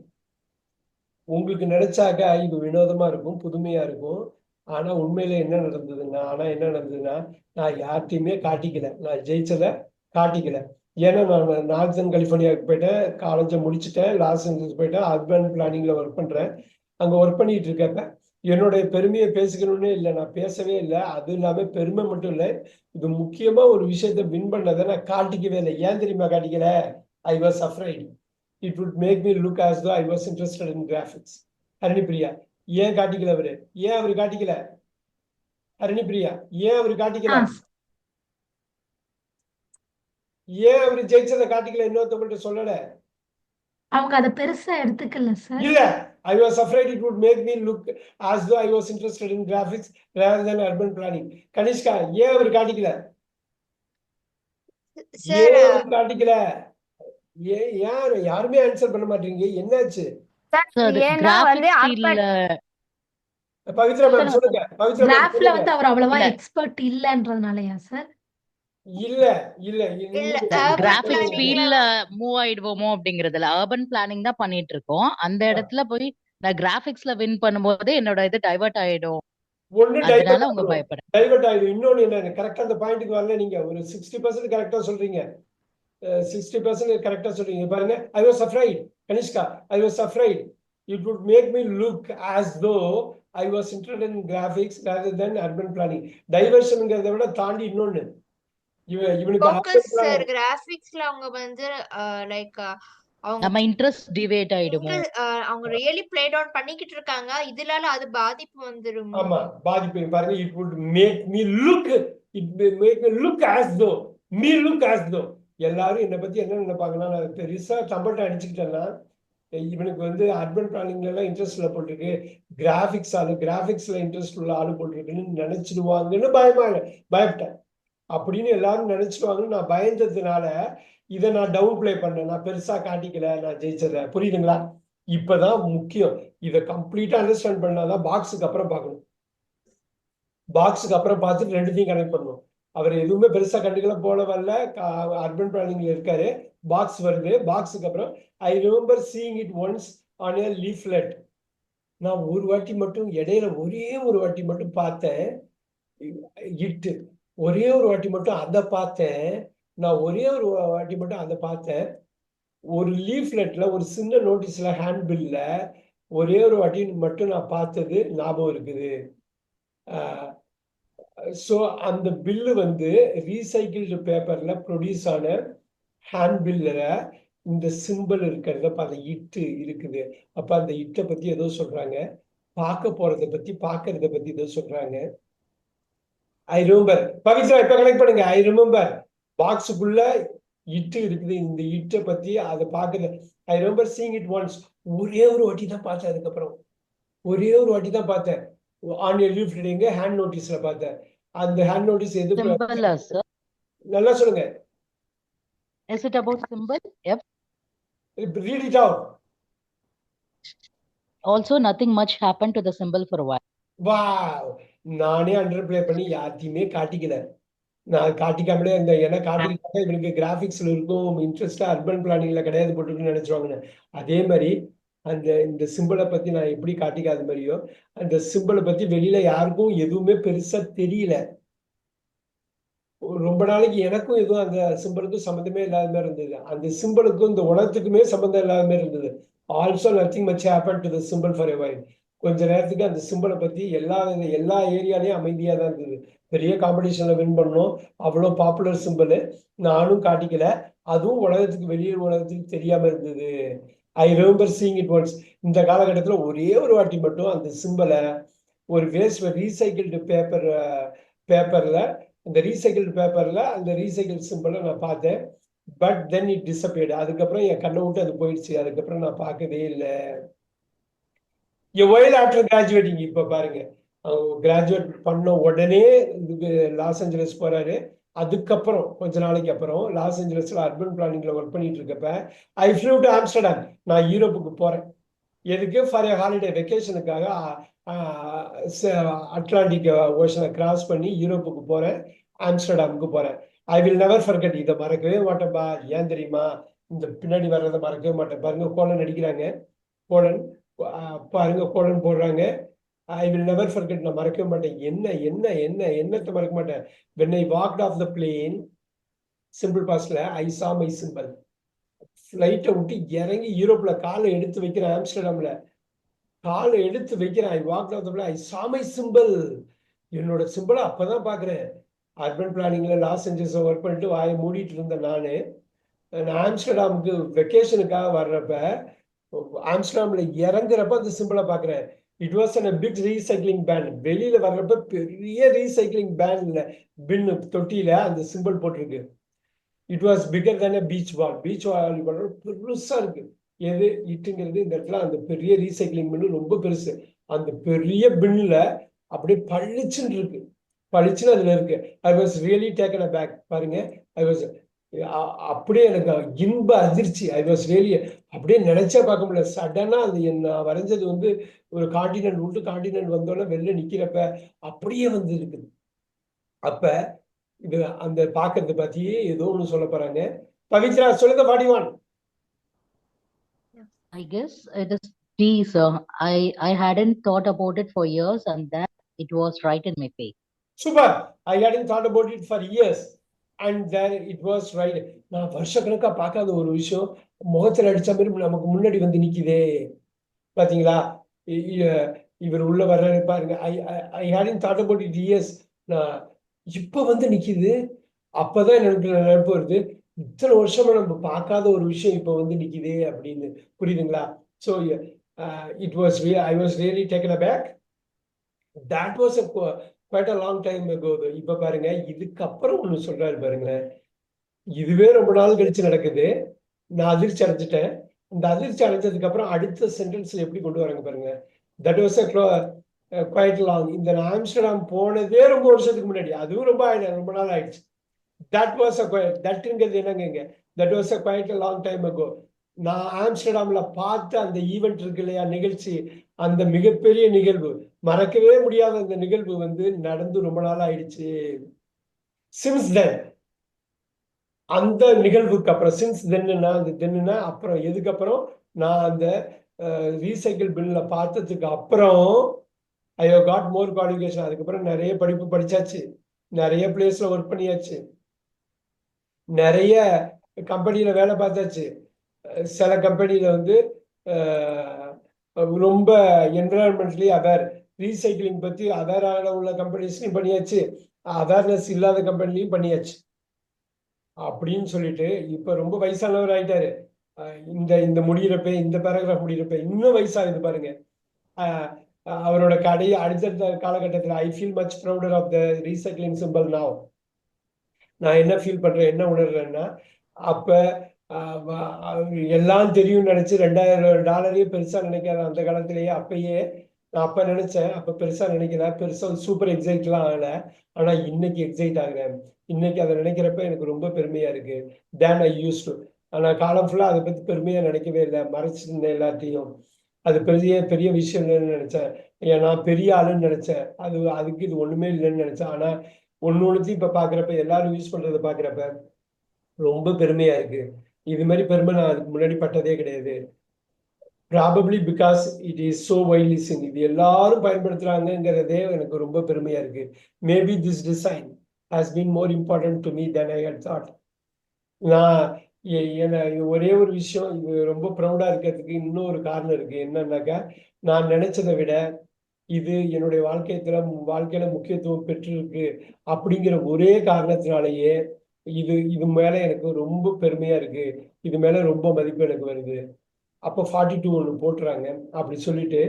உங்களுக்கு நினைச்சாக்க இது வினோதமா இருக்கும், புதுமையா இருக்கும். ஆனா உண்மையில என்ன நடந்ததுன்னா நான் யார்ட்டையுமே காட்டிக்கல, நான் ஜெயிச்சதை காட்டிக்கல. ஏன்னா நான் நார்த்தன் கலிபோர்னியாவுக்கு போயிட்டேன், காலேஜை முடிச்சுட்டேன், லாஸ் ஏஞ்சல்ஸ் போயிட்டேன், அர்பன் பிளானிங்ல ஒர்க் பண்றேன். அங்க ஒர்க் பண்ணிட்டு இருக்கப்ப என்னுடைய பெருமையை பேசிக்கணும்னே இல்லை, நான் பேசவே இல்லை. அது இல்லாம பெருமை மட்டும் இல்லை, இது முக்கியமா ஒரு விஷயத்த வின் பண்ணதை நான் காட்டிக்கவே இல்லை. ஏன் தெரியுமா காட்டிக்கல? I was afraid it would make me look as though I was interested in graphics. Harinipriya ஏன் காட்டிக்கல? அவரு காட்டிக்கல? ஹரிணிபிரியா ஏன் அவரு காட்டிக்கல? ஏன் அவரு ஜெயிச்சதை காட்டிக்கல? இன்னொருத்தவங்கள்ட்ட சொல்லல. அவங்க அதை பெருசா எடுத்துக்கல சார். இல்ல, I was afraid it would make me look as though I was interested in graphics rather than urban planning. Kanishka ஏன் அவர் காட்டிக்கல? ஏன் அவர் காட்டிக்கல? யாருமே ஆன்சர் பண்ண மாட்டீங்க, என்னாச்சு? ஏன்னா வந்து பவித்ரா மேம் சொல்லுங்க. கிராஃப்ல வந்து அவர் அவ்வளவா எக்ஸ்பர்ட் இல்லன்றதுனாலயா சார்? இல்ல கிராபிக்ஸ் ஃபீல்ட்ல மூவ் ஆயிடுவோமோ அப்படிங்கறதுல அர்பன் பிளானிங் தான் பண்ணிட்டு இருக்கோம். அந்த இடத்துல போய் நான் கிராபிக்ஸ்ல வின் பண்ணும்போது என்னோட இது டைவர்ட் ஆயிடும். அதனால அவங்க பயப்படுறாங்க. டைவர்ட் ஆயிடும். இன்னொன்னு என்ன, கரெக்டா அந்த பாயிண்ட்க்கு வரல. நீங்க ஒரு 60% கரெக்டா சொல்றீங்க, 60% கரெக்டா சொல்றீங்க. பாருங்க, I was afraid. Kanishka, I was afraid it would make me look as though I was interested in graphics rather than urban planning. டைவர்ஷன்ங்கறத விட தாண்டி இன்னொன்னு, கிராபிக்ஸ்ல அவங்க வந்து லைக் நம்ம இன்ட்ரெஸ்ட் டிவேட் ஆயிடுமோ, அவங்க ரியலி ப்ளே டவுன் பண்ணிக்கிட்டு இருக்காங்க, இதனால அது பாதிப்பு வந்துரும். ஆமா, பாதிப்பு. பாருங்க, it would make me look as though எல்லாரும் என்ன பத்தி என்ன நினைப்பாங்கன்னா, நான் பெருசா தம்பட்ட அடிச்சுக்கிட்டேன்னா இவனுக்கு வந்து அர்பன் பிளானிங்ல எல்லாம் இன்ட்ரெஸ்ட்ல போட்டிருக்கு, கிராபிக்ஸ்ல இன்ட்ரெஸ்ட் உள்ள ஆளு போட்டிருக்குன்னு நினைச்சிடுவாங்கன்னு பயப்பட்டேன். அப்படின்னு எல்லாரும் நினைச்சிடுவாங்கன்னு நான் பயந்ததுனால இதை நான் டவுன் பிளே பண்ணேன். நான் பெருசா காட்டிக்கல, நான் ஜெயிச்சத. புரியுதுங்களா? இப்பதான் முக்கியம். இதை கம்ப்ளீட்டா அண்டர்ஸ்டாண்ட் பண்ணாதான் பாக்ஸுக்கு அப்புறம் பார்க்கணும். பாக்ஸுக்கு அப்புறம் பார்த்துட்டு ரெண்டுத்தையும் கனெக்ட் பண்ணணும். அவர் எதுவுமே பெருசா கண்டுக்கல, போல வரல, அர்பன் பிளானிங்ல இருக்காரு. பாக்ஸ் வருது, பாக்ஸுக்கு அப்புறம் I remember seeing it once on a leaflet. நான் ஒரு வாட்டி மட்டும் இடையில ஒரே ஒரு வாட்டி மட்டும் பார்த்தேன். ஒரே ஒரு வாட்டி மட்டும் அதை பார்த்தேன். ஒரு லீஃப்லெட்ல, ஒரு சின்ன நோட்டீஸ்ல, ஹேண்ட் பில்ல ஒரே ஒரு வாட்டி மட்டும் நான் பார்த்தது ஞாபகம் இருக்குது. ஸோ அந்த பில்லு வந்து ரீசைக்கிள்டு பேப்பர்ல ப்ரொடியூஸ் ஆன ஹேண்ட் பில்ல இந்த சிம்பிள் இருக்கிறத அந்த இட்டு இருக்குது. அப்ப அந்த இட்டை பத்தி ஏதோ சொல்றாங்க, பார்க்கறத பத்தி ஏதோ சொல்றாங்க. I remember. பவித்ரா இப்ப கனெக்ட் பண்ணுங்க. ஐ ரிமெம்பர் பாக்ஸுக்குள்ள இட்டு இருக்குது, இந்த இட்டை பத்தி அதை பார்க்கறது. I remember seeing it once. ஒரே ஒரு வாட்டி தான் பார்த்தேன். அதுக்கப்புறம் ஒரே ஒரு வாட்டி தான் பார்த்தேன். ஆன் எ லீஃப்லெட் ஹேண்ட் நோட்டீஸ்ல பார்த்தேன். அந்த ஹேண்ட் நோட்டீஸ் எது? நல்லா சொல்லுங்க. Is it about symbol? Yep. Read it out. Also, nothing much happened to the symbol for a while. Wow. நானே அண்டர் பிளே பண்ணி யார்த்தையுமே காட்டிக்கல. நான் காட்டிக்காமலே இருந்தேன். ஏன்னா காட்டிக்கிட்டாக்க இவனுக்கு கிராஃபிக்ஸ்ல இருக்கும் இன்ட்ரெஸ்டா அர்பன் பிளானிங்ல கிடையாது போட்டுருக்குன்னு நினைச்சுவாங்கன்னு. அதே மாதிரி இந்த சிம்பிளை பத்தி நான் எப்படி காட்டிக்காத மாதிரியோ அந்த சிம்பிளை பத்தி வெளியில யாருக்கும் எதுவுமே பெருசா தெரியல. ரொம்ப நாளைக்கு எனக்கும் எதுவும் அந்த சிம்பிளுக்கும் சம்மந்தமே இல்லாத மாதிரி இருந்தது. அந்த சிம்பிளுக்கும் இந்த உலகத்துக்குமே சம்மந்தம் இல்லாத மாதிரி இருந்தது. Also nothing much happen to the simple for a while. கொஞ்ச நேரத்துக்கு அந்த சிம்பிளை பத்தி எல்லா ஏரியாலையும் அமைதியா தான் இருந்தது. பெரிய காம்படிஷன்ல வின் பண்ணோம். அவ்வளோ பாப்புலர் சிம்பிள். நானும் காட்டிக்கல. அதுவும் உலகத்துக்கு வெளியே உலகத்துக்கு தெரியாம இருந்தது. I remember seeing it once. இந்த காலகட்டத்தில் ஒரே ஒரு வாட்டி மட்டும் அந்த சிம்பிளை ஒரு ரீசைக்கிள்டு பேப்பர்ல அந்த ரீசைக்கிள் பேப்பர்ல அந்த ரீசைக்கிள் சிம்பிளை நான் பார்த்தேன். But then it disappeared. அதுக்கப்புறம் என் கண்ணை விட்டு அது போயிடுச்சு. அதுக்கப்புறம் நான் பார்க்கவே இல்லை. ஒயில் ஆஃப்டர் கிராஜுவேட்டிங் இப்ப பாருங்க, கிராஜுவேட் பண்ண உடனே லாஸ் ஏஞ்சலஸ் போறாரு. அதுக்கப்புறம் கொஞ்ச நாளைக்கு அப்புறம் லாஸ் ஏஞ்சலஸ்ல அர்பன் பிளானிங்ல ஒர்க் பண்ணிட்டு இருக்கப்ப ஐ ஃப்ளூ டு ஆம்ஸ்டர்டாம். நான் யூரோப்புக்கு போறேன். எதுக்கு? ஃபார் எ ஹாலிடே, வெக்கேஷனுக்காக அட்லாண்டிக் ஓஷனை கிராஸ் பண்ணி யூரோப்புக்கு போறேன். ஆம்ஸ்டர்டாமுக்கு போறேன். I will never forget. இதை மறக்கவே மாட்டேன்பா. ஏன் தெரியுமா? இந்த பின்னாடி வர்றதை மறக்கவே மாட்டேன். பாருங்க, கோலன் அடிக்கிறாங்க. கோலன் பாருங்க, கோலன் போடுறாங்க. ஐ வில் நெவர் ஃபர்கெட். நான் மறக்கவே மாட்டேன். என்னத்தை மறக்க மாட்டேன். when I walked off the plane, symbol பாஸ்ட்ல ஐ saw my symbol. ஃப்ளைட்டை விட்டு இறங்கி யூரோப்ல காலை எடுத்து வைக்கிறேன். ஆம்ஸ்டர்டாம்ல காலை எடுத்து வைக்கிறேன். I walked off the plane. I saw my symbol. என்னோட சிம்பிளை அப்பதான் பாக்குறேன். அர்பன் பிளானிங்ல லாஸ் ஏஞ்சல்ஸ் ஒர்க் பண்ணிட்டு வாயை மூடிட்டு இருந்தேன். நான் ஆம்ஸ்டர்டாமுக்கு வெக்கேஷனுக்காக வர்றப்ப ஆம்ஸ்டர்டாம்ல இறங்குறப்ப அந்த சிம்பிளை பாக்குறேன். It was a big recycling bin. வெளியில வர்றப்ப பெரிய ரீசைக்ளிங் பேன்ல பின் தொட்டியில அந்த சிம்பிள் போட்டிருக்கு. It was bigger than beach ball. Beach volleyball பெருசா இருக்கு. எது இட்டுங்கிறது இந்த இடத்துல அந்த பெரிய ரீசைக்ளிங் பின்னு ரொம்ப பெருசு. அந்த பெரிய பின்ல அப்படியே பளிச்சுன்னு இருக்கு. பளிச்சுன்னு அதுல இருக்கு. I was really taken aback. பாருங்க, ஐ வாஸ் அப்படியே எனக்கு இன்ப அதிர்ச்சி. ஐ வாஸ் ரியலி அப்படியே நினைச்சே பார்க்க முடியல. சடனா அது நான் வரைஞ்சது ஒரு காண்டினென்ட் விட்டு காண்டினென்ட் வந்தோடனே வெளில நிக்கிறப்ப அப்படியே வந்து இருக்குது. அப்ப இது அந்த பாக்குறது பத்தி ஏதோ ஒண்ணு சொல்ல போறாங்க. பவித்ரா சொல்லுங்க. 41. I guess it is peace. I hadn't thought about it for years, and that it was right in my face. Super. I hadn't thought about it for years, and then it was right. நான் வருஷக்கணக்கா பார்க்காத ஒரு விஷயம் முகத்தில் அடிச்ச மாதிரி நமக்கு முன்னாடி வந்து நிக்குதே. பாத்தீங்களா? இவர் உள்ள வர்றாரு பாருங்க. ஐ hadn't thought about it years. நான் இப்ப வந்து நிக்குது. அப்பதான் எனக்கு நினைப்பு வருது, இத்தனை வருஷமா நம்ம பார்க்காத ஒரு விஷயம் இப்ப வந்து நிக்குதே அப்படின்னு. புரியுதுங்களா? So it was I was really taken aback. That was quite a long time ago. இப்ப பாருங்க, இதுக்கப்புறம் ஒண்ணு சொல்றாரு பாருங்களேன். இதுவே ரொம்ப நாள் கழிச்சு நடக்குது. நான் அதிர்ச்சி அடைஞ்சிட்டேன். இந்த அதிர்ச்சி அடைஞ்சதுக்கு அப்புறம் அடுத்த சென்டென்ஸ்ல எப்படி கொண்டு வராங்க பாருங்க. That was quite long. இந்த ஆம்ஸ்டர்டாம் போனதே ரொம்ப வருஷத்துக்கு முன்னாடி. அதுவும் ரொம்ப நாள் ஆயிடுச்சு. தட்ங்கிறது என்னங்க? That was quite a long time ago. நான் ஆம்ஸ்டர்டாம்ல பார்த்த அந்த ஈவெண்ட் இருக்கு இல்லையா, நிகழ்ச்சி, அந்த மிகப்பெரிய நிகழ்வு, மறக்கவே முடியாத அந்த நிகழ்வு நடந்து ரொம்ப நாள் ஆயிடுச்சு. சின்ஸ் தென், அந்த நிகழ்வுக்கு அப்புறம், சின்ஸ் தென்னுனா அந்த தென்னுனா அப்புறம், எதுக்கப்புறம்? நான் அந்த ரீசைக்கிள் பின்ல பார்த்ததுக்கு அப்புறம் I have got more qualification. அதுக்கப்புறம் நிறைய படிப்பு படிச்சாச்சு, நிறைய பிளேஸ்ல ஒர்க் பண்ணியாச்சு, நிறைய கம்பெனியில வேலை பார்த்தாச்சு. சில கம்பெனியில ரொம்ப என்விரான்மெண்ட்லி அவேர், ரீசைக்கிளிங் பத்தி அவேராக உள்ள கம்பெனிஸ்லையும் பண்ணியாச்சு, அவேர்னஸ் இல்லாத கம்பெனிலையும் பண்ணியாச்சு. அப்படின்னு சொல்லிட்டு இப்ப ரொம்ப வயசானவர் ஆயிட்டாரு. இந்த முடியிறப்ப, இந்த பேராகிராஃப் முடியிறப்ப இன்னும் வயசாகுது பாருங்க. அவரோட அடுத்தடுத்த காலகட்டத்தில் I feel much prouder of the recycling symbol now. நான் என்ன ஃபீல் பண்றேன், என்ன உணர்றேன்னா, அப்ப எல்லாம் தெரியும்னு நினைச்சு $2000 பெருசா நினைக்காத அந்த காலத்திலேயே, அப்பயே நான் அப்ப நினைச்சேன், அப்ப பெருசா நினைக்கல, பெருசா சூப்பர் எக்ஸைட்லாம் ஆகல. ஆனா இன்னைக்கு எக்ஸைட் ஆகுறேன். இன்னைக்கு அதை நினைக்கிறப்ப எனக்கு ரொம்ப பெருமையா இருக்கு. தேன் ஐ யூஸ் டு. ஆனா காலம் ஃபுல்லா அதை பத்தி பெருமையா நினைக்கவே இல்லை, மறைச்சிருந்தேன் எல்லாத்தையும். அது பெரிய பெரிய விஷயம் இல்லைன்னு நினைச்சேன். நான் பெரிய ஆளுன்னு நினைச்சேன். அதுக்கு இது ஒண்ணுமே இல்லைன்னு நினைச்சேன். ஆனா ஒன்னொன்னுத்தையும் இப்ப பாக்குறப்ப எல்லாரும் யூஸ் பண்றதை பாக்குறப்ப ரொம்ப பெருமையா இருக்கு. இது மாதிரி பெருமை நான் அதுக்கு முன்னாடி பட்டதே கிடையாது. Probably because it is so widely seen. இது எல்லாரும் பயன்படுத்துறாங்கிறதே எனக்கு ரொம்ப பெருமையா இருக்கு. Maybe this design has been more important to me then I had thought. நான் ஒரே ஒரு விஷயம், இது ரொம்ப ப்ரௌடா இருக்கிறதுக்கு இன்னொரு காரணம் இருக்கு. என்னன்னாக்கா, நான் நினைச்சதை விட இது என்னுடைய வாழ்க்கையில முக்கியத்துவம் பெற்றிருக்கு அப்படிங்கிற ஒரே காரணத்தினாலேயே இது மேல எனக்கு ரொம்ப பெருமையா இருக்கு. இது மேல ரொம்ப மதிப்பு எனக்கு வருது. அப்போ 42 ஒன்று போட்டுறாங்க. அப்படி சொல்லிட்டு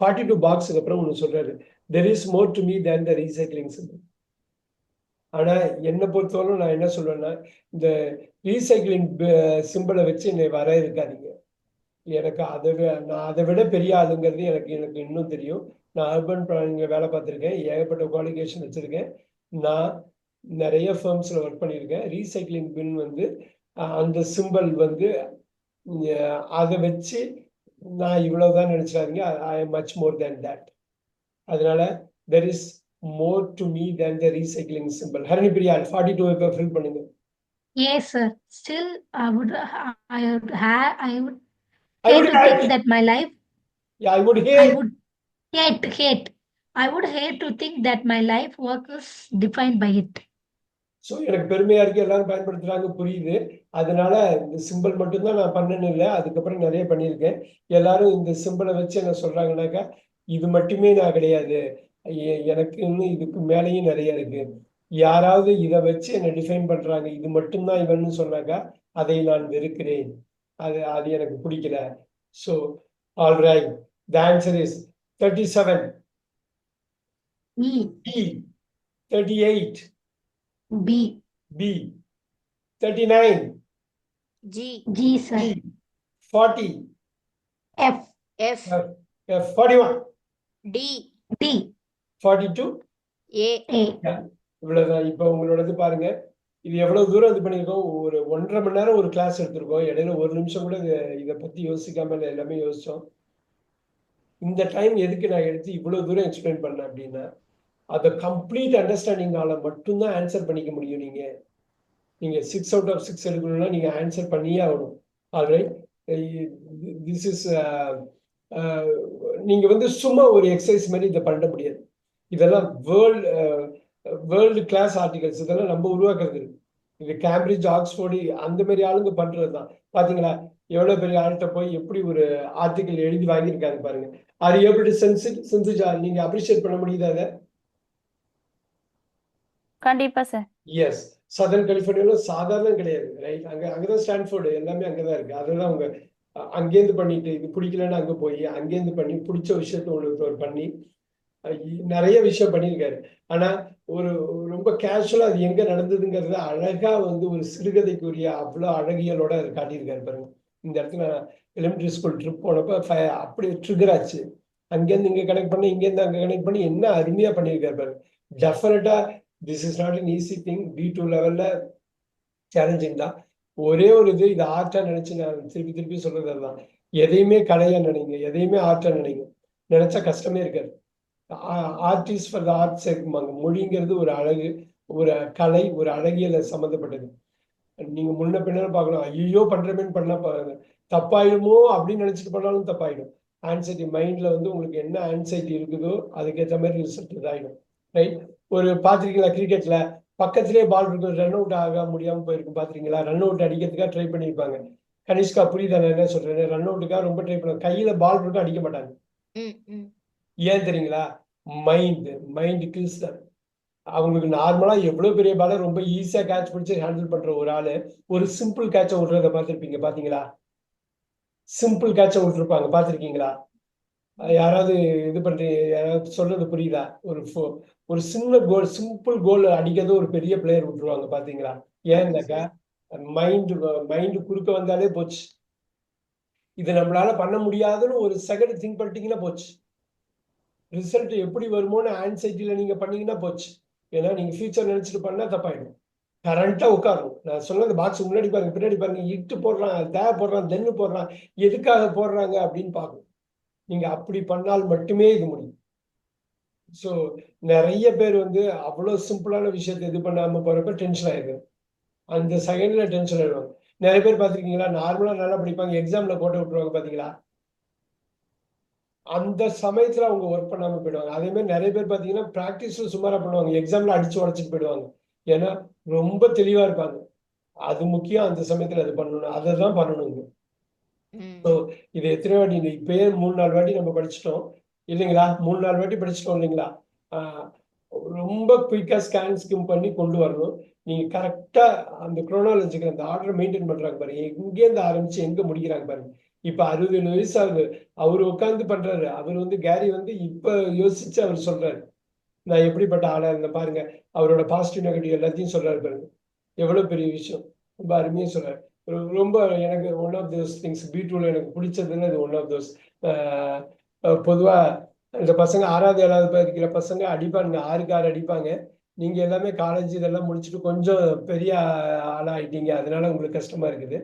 42 பாக்ஸுக்கு அப்புறம் ஒன்று சொல்றாரு, there is more to me than the recycling symbol. ஆனா என்னை பொறுத்தவரை நான் என்ன சொல்றேன்னா, இந்த ரீசைக்கிளிங் சிம்பிளை வச்சு என்னை வர இருக்காதீங்க. எனக்கு நான் அதை விட பெரிய ஆளுங்கிறது எனக்கு இன்னும் தெரியும். நான் அர்பன் பிளானிங்ல வேலை பார்த்துருக்கேன், ஏகப்பட்ட குவாலிஃபிகேஷன் வச்சிருக்கேன். நான் நிறைய ஃபர்ம்ஸ்ல ஒர்க் பண்ணியிருக்கேன். ரீசைக்கிளிங் பின் வந்து அந்த சிம்பிள் வந்து அதை வச்சு நான் இவ்வளவுதான் நினைச்சாதீங்க. I am much more than that. அதனால there is more to me than the recycling symbol. Harini Priya 42 இப்ப ஃபில் பண்ணுங்க. Yes, sir. Still, I would I would hate to think hate. that my life, Yeah, I would I hate. would hate. I would hate to think that my life work is defined by it. So எனக்கு பெருமையா இருக்கு, எல்லாரும் பயன்படுத்துறாங்க, புரியுது. அதனால இந்த simple மட்டும்தான் நான் பண்ணணும் இல்லை, அதுக்கப்புறம் நிறைய பண்ணியிருக்கேன். எல்லாரும் இந்த சிம்பிளை வச்சு என்ன சொல்றாங்கன்னாக்கா, இது மட்டுமே நான் கிடையாது, எனக்கு இன்னும் இதுக்கு மேலேயும் நிறைய இருக்கு. யாராவது இதை வச்சு என்னை டிஃபைன் பண்றாங்க, இது மட்டும்தான் இவன்னு சொன்னாக்கா அதை நான் வெறுக்கிறேன். அது எனக்கு பிடிக்கல. So all right, the answer is 37, E, B, 38, B, B, 39, G, sir. G, 40, F, F, F, 41, D, D, 42. A, A. இவ்வளவுதான். இப்ப உங்களோடது பாருங்க, இது எவ்வளவு தூரம் இது பண்ணியிருக்கோம். ஒரு 1.5 மணி நேரம் ஒரு கிளாஸ் எடுத்திருக்கோம். இடையில ஒரு நிமிஷம் கூட இதை பத்தி யோசிக்காம எல்லாமே யோசிச்சோம். இந்த டைம் எதுக்கு நான் எடுத்து இவ்வளவு தூரம் எக்ஸ்பிளைன் பண்ணேன் அப்படின்னா, அதை கம்ப்ளீட் அண்டர்ஸ்டாண்டிங்னால மட்டும்தான் ஆன்சர் பண்ணிக்க முடியும். நீங்க 6 out of 6 எடுக்கணும்னா நீங்க ஆன்சர் பண்ணியே ஆகணும். ஆல்ரைட், திஸ் இஸ் நீங்க வந்து சும்மா ஒரு எக்ஸசைஸ் மாதிரி இதை பண்ண முடியாது. இதெல்லாம் வேர்ல்டு கிளாஸ் ஆர்டிகல்ஸ், இதெல்லாம் நம்ம உருவாக்குறது. இது கேம்பிரிட்ஜ், ஆக்ஸ்போர்டு அந்த மாதிரி ஆளுங்க பண்றது தான். பாத்தீங்களா எவ்வளவு பெரிய ஆள்கிட்ட போய் எப்படி ஒரு ஆர்டிகல் எழுதி வாங்கியிருக்காங்க பாருங்க. அது எப்படி சென்சிஜா நீங்க அப்ரிஷியேட் பண்ண முடியுது அதை? கண்டிப்பா சார். எஸ், சதர்ன் கலிஃபோர்னியால சாதாரணம் கிடையாது. ரைட், அங்கதான் ஸ்டான்ஃபோர்டு எல்லாமே அங்கதான் இருக்கு. அதெல்லாம் அவங்க அங்கேருந்து பண்ணிட்டு, இது பிடிக்கலன்னு அங்க போய் அங்கேருந்து பண்ணி பிடிச்ச விஷயத்த உங்களுக்கு பண்ணி நிறைய விஷயம் பண்ணியிருக்காரு. ஆனா ஒரு ரொம்ப கேஷுவலா அது எங்க நடந்ததுங்கிறத அழகா வந்து ஒரு சிறுகதைக்குரிய அவ்வளவு அழகியலோட அதை காட்டியிருக்காரு பாருங்க. இந்த இடத்துல எலிமெண்டரி ஸ்கூல் ட்ரிப் போனப்ப அப்படியே ட்ரிகர் ஆச்சு. அங்கேருந்து இங்க கனெக்ட் பண்ணி, இங்கேருந்து அங்க கனெக்ட் பண்ணி என்ன அருமையா பண்ணியிருக்காரு பாருங்க. டெஃபினட்டா this is not an easy thing. B2 லெவல்ல சேலஞ்சிங் தான். ஒரே ஒரு இது ஆர்ட்டா நினைச்சு நான் திருப்பி சொல்றது அதுதான். எதையுமே கலையா நினைங்க, எதையுமே ஆர்ட்டா நினைங்க. நினைச்சா கஷ்டமே இருக்காது. ஆர்டிஸ்ட் ஃபார் த ஆர்ட் சேர்க்குமாங்க. மொழிங்கிறது ஒரு அழகு, ஒரு கலை, ஒரு அழகியல சம்மந்தப்பட்டது. நீங்க முன்ன பின்னாலும் பார்க்கணும், ஐயோ பண்றமேன்னு பண்ணா தப்பாயிடுமோ அப்படின்னு நினைச்சிட்டு பண்ணாலும் தப்பாயிடும். ஆன்சைட்டி மைண்ட்ல வந்து உங்களுக்கு என்ன ஆன்சைட்டி இருக்குதோ அதுக்கேற்ற மாதிரி ரிசல்ட் இதாயிடும். ரைட், ஒரு பாத்திருக்கீங்களா கிரிக்கெட்ல பக்கத்திலே பால் இருக்கும், ரன் அவுட் ஆக முடியாம போயிருக்கும். பாத்திருக்கீங்களா? ரன் அவுட் அடிக்கிறதுக்காக ட்ரை பண்ணியிருப்பாங்க. கனிஷ்கா புரியுதா நான் என்ன சொல்றேன்? ரன் அவுட்டுக்காக ரொம்ப ட்ரை பண்ணுவாங்க, கையில பால் இருக்கும், அடிக்க மாட்டாங்க. ஏன் தெரியுங்களா? மைண்ட் கில்ஸ் தான். அவங்களுக்கு நார்மலா எவ்வளவு பெரிய பால ரொம்ப ஈஸியா கேட்ச் பிடிச்சு ஹேண்டில் பண்ற ஒரு ஆளு ஒரு சிம்பிள் கேட்ச விடுறத பார்த்திருப்பீங்க. பாத்தீங்களா? சிம்பிள் கேட்ச விட்டுருப்பாங்க, பாத்திருக்கீங்களா? யாராவது இது பண்றீங்க, யாராவது சொல்றது புரியுதா? ஒரு சின்ன கோல், சிம்பிள் கோல் அடிக்கிறது ஒரு பெரிய பிளேயர் விட்டுருவாங்க, பாத்தீங்களா? ஏன்னாக்கா மைண்ட் குறுக்க வந்தாலே போச்சு. இது நம்மளால பண்ண முடியாதுன்னு ஒரு செகண்ட் திங்க் பண்ணிட்டீங்கன்னா போச்சு. ரிசல்ட் எப்படி வருமோன்னு ஆன்சைட்டில நீங்க பண்ணீங்கன்னா போச்சு. ஏன்னா நீங்க ஃபியூச்சர் நினைச்சிட்டு பண்ணா தப்பாயிடும். கரண்டா உட்காரணும். நான் சொன்னது பாக்ஸ் முன்னாடி பாருங்க, பின்னாடி பாருங்க, இட்டு போடுறான், போடுறான், தென்னு போடுறான், எதுக்காக போடுறாங்க அப்படின்னு பார்க்கணும். நீங்க அப்படி பண்ணால் மட்டுமே இது முடியும். ஸோ நிறைய பேர் வந்து அவ்வளோ சிம்பிளான விஷயத்தை இது பண்ணாம போறப்ப டென்ஷன் ஆயிடுது. அந்த செகண்ட்ல டென்ஷன் ஆயிடுவாங்க. நிறைய பேர் பார்த்துருக்கீங்களா, நார்மலா நல்லா படிப்பாங்க, எக்ஸாம்ல கோட்டை விட்டுருவாங்க பாத்தீங்களா? அந்த சமயத்துல அவங்க ஒர்க் பண்ணாம போயிடுவாங்க. அதே மாதிரி நிறைய பேர் பாத்தீங்கன்னா பிராக்டிஸ்ல சுமாரா பண்ணுவாங்க, எக்ஸாம்ல அடிச்சு உடச்சிட்டு போயிடுவாங்க. ஏன்னா ரொம்ப தெளிவா இருப்பாங்க. அது முக்கியம், அந்த சமயத்துல அது பண்ணணும், அதை தான் பண்ணணும். ஸோ இது எத்தனை வாட்டி இப்பயே 3-4 வாட்டி நம்ம படிச்சிட்டோம் இல்லைங்களா? 3-4 வாட்டி படிச்சிட்டோம் இல்லைங்களா? ரொம்ப குயிக்கா ஸ்கேன் ஸ்கிம் பண்ணி கொண்டு வரணும். நீங்க கரெக்டா அந்த குரோனாலஜிக்கு அந்த ஆர்டர் மெயின்டைன் பண்றாங்க பாருங்க, எங்கேருந்து ஆரம்பிச்சு எங்க முடிக்கிறாங்க பாருங்க. இப்ப 67 வயசு ஆகுது, அவரு உட்கார்ந்து பண்றாரு. அவர் வந்து கேரி வந்து இப்ப யோசிச்சு அவர் சொல்றாரு, நான் எப்படிப்பட்ட ஆளா இருந்தேன் பாருங்க. அவரோட பாசிட்டிவ் நெகட்டிவ் எல்லாத்தையும் சொல்றாரு பாருங்க. எவ்வளவு பெரிய விஷயம், ரொம்ப அருமையா சொல்றாரு. ரொம்ப எனக்கு ஒன் ஆஃப் தோஸ் திங்ஸ் B2ல எனக்கு பிடிச்சதுன்னு அது ஒன் ஆஃப் தோஸ். பொதுவா இந்த பசங்க 6வது 7வது படிக்கிற பசங்க அடிப்பாங்க, 6க்கு 6 அடிப்பாங்க. நீங்க எல்லாமே காலேஜ் இதெல்லாம் முடிச்சுட்டு கொஞ்சம் பெரிய ஆளா ஆயிட்டீங்க, அதனால உங்களுக்கு கஷ்டமா இருக்குது.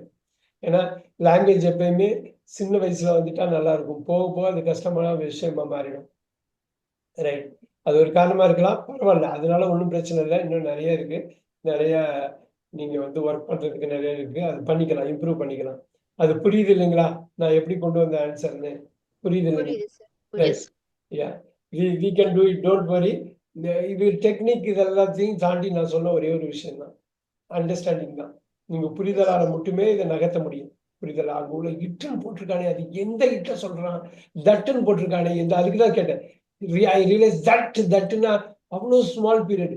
ஏன்னா லாங்குவேஜ் எப்பயுமே சின்ன வயசுல வந்துட்டா நல்லா இருக்கும், போக போக அது கஷ்டமான விஷயமா மாறிடும். ரைட், அது ஒரு காரணமா இருக்கலாம், பரவாயில்ல, அதனால ஒன்றும் பிரச்சனை இல்லை. இன்னும் நிறைய இருக்கு, நிறைய நீங்க வந்து ஒர்க் பண்றதுக்கு நிறைய இருக்கு, அது பண்ணிக்கலாம், இம்ப்ரூவ் பண்ணிக்கலாம். அது புரியுது இல்லைங்களா நான் எப்படி கொண்டு வந்த ஆன்சர்னு? புரியுது இல்லைங்களா? We can do it, don't worry. இது டெக்னிக், இது எல்லாத்தையும் தாண்டி நான் சொன்ன ஒரே ஒரு விஷயம் தான், அண்டர்ஸ்டாண்டிங் தான். நீங்க புரிதலால மட்டுமே இதை நகர்த்த முடியும். புரிதல் அங்க இட்டுன்னு போட்டிருக்கானே, அது எந்த இட்ட சொல்றான், தட்டுன்னு போட்டிருக்கானே, எந்த அதுக்கு தான் கேட்டேன். ஐ ரியலைஸ் தட்டுன்னா அவ்வளோ ஸ்மால் பீரியட்,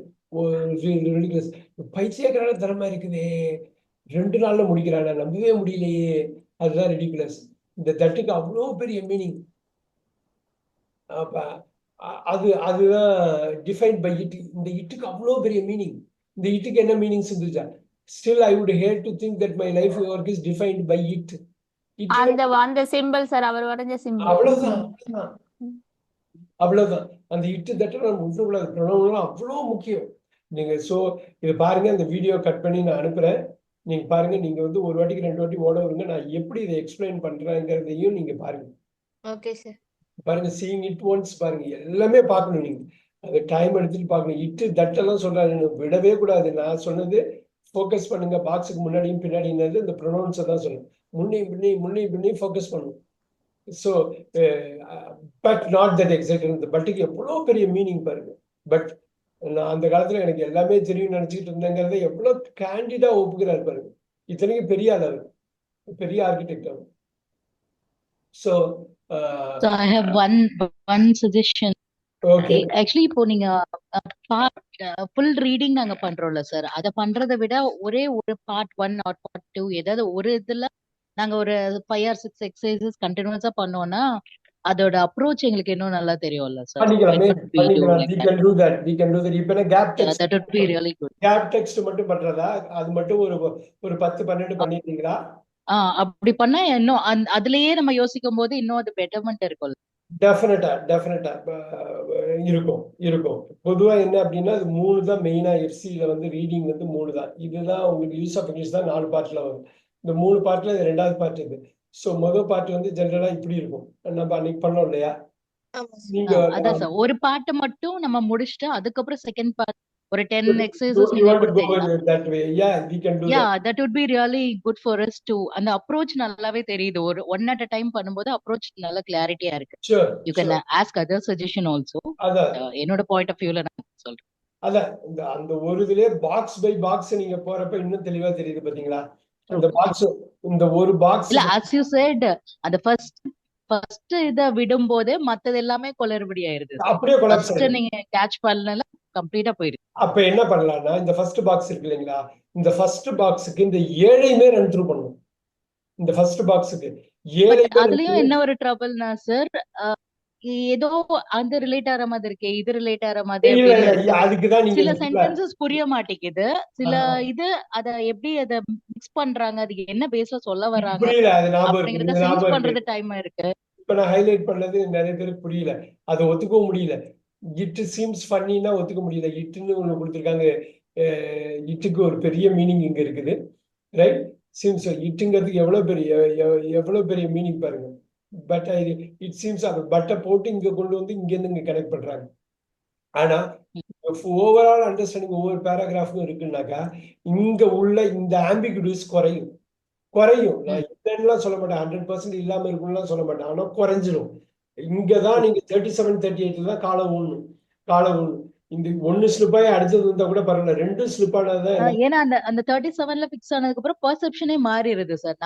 பைத்தியக்கார தரமா இருக்குதே, 2 நாள்ல முடிக்கிறான, நம்பவே முடியலையே, அதுதான் ரெடிகுலஸ். இந்த தட்டுக்கு அவ்வளோ பெரிய மீனிங். அப்ப அதுதான் டிஃபைன் பை இட். இந்த இட்டுக்கு அவ்வளோ பெரிய மீனிங். இந்த இட்டுக்கு என்ன மீனிங் இருந்துச்சா? Still I would have to think that my life work is defined by it. அந்த சிம்பிள் சார், அவர் வரைஞ்ச சிம்பிள். அவ்வளவுதான், அவ்வளவுதான். அந்த இட்டு தட்ட நம்ம விட்டுக்கூடாது, பிரணவம்லாம் அவ்வளோ முக்கியம். நீங்க இது பாருங்க, இந்த வீடியோ கட் பண்ணி நான் அனுப்புறேன், நீங்க பாருங்க. நீங்க வந்து ஒரு வாட்டிக்கு 2 வாட்டி ஓட வருங்க, நான் எப்படி இதை எக்ஸ்பிளைன் பண்றேங்கிறதையும் நீங்க பாருங்க. Okay sir. பாருங்க, சீயிங் இட் ஒன்ஸ் பாருங்க, எல்லாமே பார்க்கணும். நீங்க அது டைம் எடுத்துட்டு பார்க்கணும். இட்டு தட்டெல்லாம் சொல்றாரு, விடவே கூடாது. நான் சொன்னது ஃபோக்கஸ் பண்ணுங்க, பாக்ஸுக்கு முன்னாடியும் பின்னாடினது இந்த ப்ரொனவுன்ஸை தான் சொன்னேன். முன்னே ஃபோக்கஸ் பண்ணும். So but not that exact. இந்த பட்டுக்கு எவ்வளோ பெரிய மீனிங் பாருங்க. பட் நான் அந்த காலத்துல எனக்கு எல்லாமே தெரியும் நினைச்சிட்டு இருந்தேங்கிறத எவ்வளோ கேண்டிடா ஒப்புக்கிறாரு பாருங்க. இத்தனைக்கும் பெரிய ஆள், அவர் பெரிய ஆர்கிடெக்ட் அவர். So I have one suggestion. Okay, actually இப்போ நீங்க ஃபுல் ரீடிங் நாங்க பண்றோம்ல சார், அதை பண்றதை விட ஒரே ஒரு பார்ட் 1 ஆர் பார்ட் 2 ஏதாவது ஒரு இதுல நாங்க ஒரு 5 or 6 எக்ஸசைசஸ் கண்டினியூஸா பண்ணோம்னா அதோட அப்ரோச் எங்களுக்கு இன்னும் நல்லா தெரியும்ல சார். பண்ணிக்கலாம். we can do that. இப்போ cap text, that would be really good. Cap text மட்டும் பண்றதா? அது மட்டும் ஒரு 10-12 பண்ணிட்டீங்களா? அப்படி பண்ணா இன்னும் அதுலயே நம்ம யோசிக்கும் போது இன்னும் அது பெட்டர்மெண்ட் இருக்கும். டெஃபினட்டா இருக்கும். பொதுவா என்ன அப்படின்னா அது 3 தான் மெயினா. எஃப்சில வந்து ரீடிங் வந்து 3 தான். இதுதான் உங்களுக்கு யூஸ் ஆஃப் இங்கிலீஷ் தான் 4 பார்ட்ல வரும். இந்த 3 பார்ட்ல இது 2வது பார்ட் இது. ஸோ முதல் பார்ட் வந்து ஜெனரலா இப்படி இருக்கும், நம்ம அன்னைக்கு பண்ணோம் இல்லையா? நீங்க அதான் சார், ஒரு பார்ட் மட்டும் நம்ம முடிச்சுட்டு அதுக்கப்புறம் செகண்ட் பார்ட் ஒரு 10 exercises you want to go that way? Yeah, we can do that. That would be really good for us to. அந்த அப்ரோச் நல்லாவே தெரியுது. ஒரு ஒன் அட் a டைம் பண்ணும்போது அப்ரோச் நல்ல கிளாரிட்டியா இருக்கு. Sure, you can ask other suggestion also. என்னோட point of வியூல நான் சொல்றேன். அதான் அந்த ஒரு இதுலயே பாக்ஸ் பை பாக்ஸ் நீங்க போறப்ப இன்னும் தெளிவா தெரியுது பாத்தீங்களா? அந்த பாக்ஸ், இந்த ஒரு பாக்ஸ் இல்ல, as you said, அந்த ஃபர்ஸ்ட் இத விடும்போது மத்தது எல்லாமே குளறுபடி ஆயிருது. அப்படியே கொலாப்ஸ் ஃபர்ஸ்ட் நீங்க கேட்ச் பண்ணல, கம்ப்ளீட்டா போயிடுது. அப்ப என்ன பண்ணலாம்னா, இந்த ஃபர்ஸ்ட் பாக்ஸ் இருக்கு இல்லைங்களா, இந்த ஃபர்ஸ்ட் பாக்ஸுக்கு இந்த 7ஐயுமே ரன் த்ரூ பண்ணணும். இந்த ஃபர்ஸ்ட் பாக்ஸுக்கு 7 அதுலயும் என்ன ஒரு ட்ரபிள்னா சார், ஏதோ அந்த ரிலேட் ஆற மாதிரி இருக்கு, இது ரிலேட் ஆற மாதிரி அதுக்குதான் நீங்க சில சென்டென்சஸ் புரிய மாட்டேங்குது. சில இது அத எப்படி அத மிக்ஸ் பண்றாங்க, அது என்ன பேஸ்ல சொல்ல வராங்க புரியல, அது அப்படிங்கறத சென்ஸ் பண்றது டைம் இருக்கு. இப்ப நான் ஹைலைட் பண்ணது நிறைய பேருக்கு புரியல, அதை ஒத்துக்கவும் முடியல. இட் சீம்ஸ் ஃபன்னினா ஒத்துக்க முடியல. இட்டுன்னு ஒண்ணு கொடுத்துருக்காங்க, இட்டுக்கு ஒரு பெரிய மீனிங் இங்க இருக்குது, ரைட்? சீம்ஸ் இட்டுங்கிறதுக்கு எவ்வளவு பெரிய மீனிங் பாருங்க. பட் இட் சீம்ஸ் அந்த பட்டை போட்டு இங்க கொண்டு வந்து இங்க இருந்து இங்க கனெக்ட் பண்றாங்க. ஆனா ஓவரால் அண்டர்ஸ்டாண்டிங் ஒவ்வொரு பேராகிராஃபும் இருக்குன்னாக்கா இங்க உள்ள இந்த ஆம்பிகுட்டிஸ் குறையும். நான் இல்லைன்னுலாம் சொல்ல மாட்டேன், 100% இல்லாம இருக்கும்லாம் சொல்ல மாட்டேன், ஆனா குறைஞ்சிரும். இங்கதான் நீங்க 37, 38 தான் காலம் ஊணும். இந்த ஒண்ணு ஸ்லிப் ஆகி அடுத்தது வந்தா கூட பரவாயில்ல, ரெண்டும் ஸ்லிப் ஆனாதான் ஏன்னா அந்த 37ல பிக்ஸ் ஆனதுக்கு அப்புறம் பெர்செப்ஷனே மாறிடுது சார்.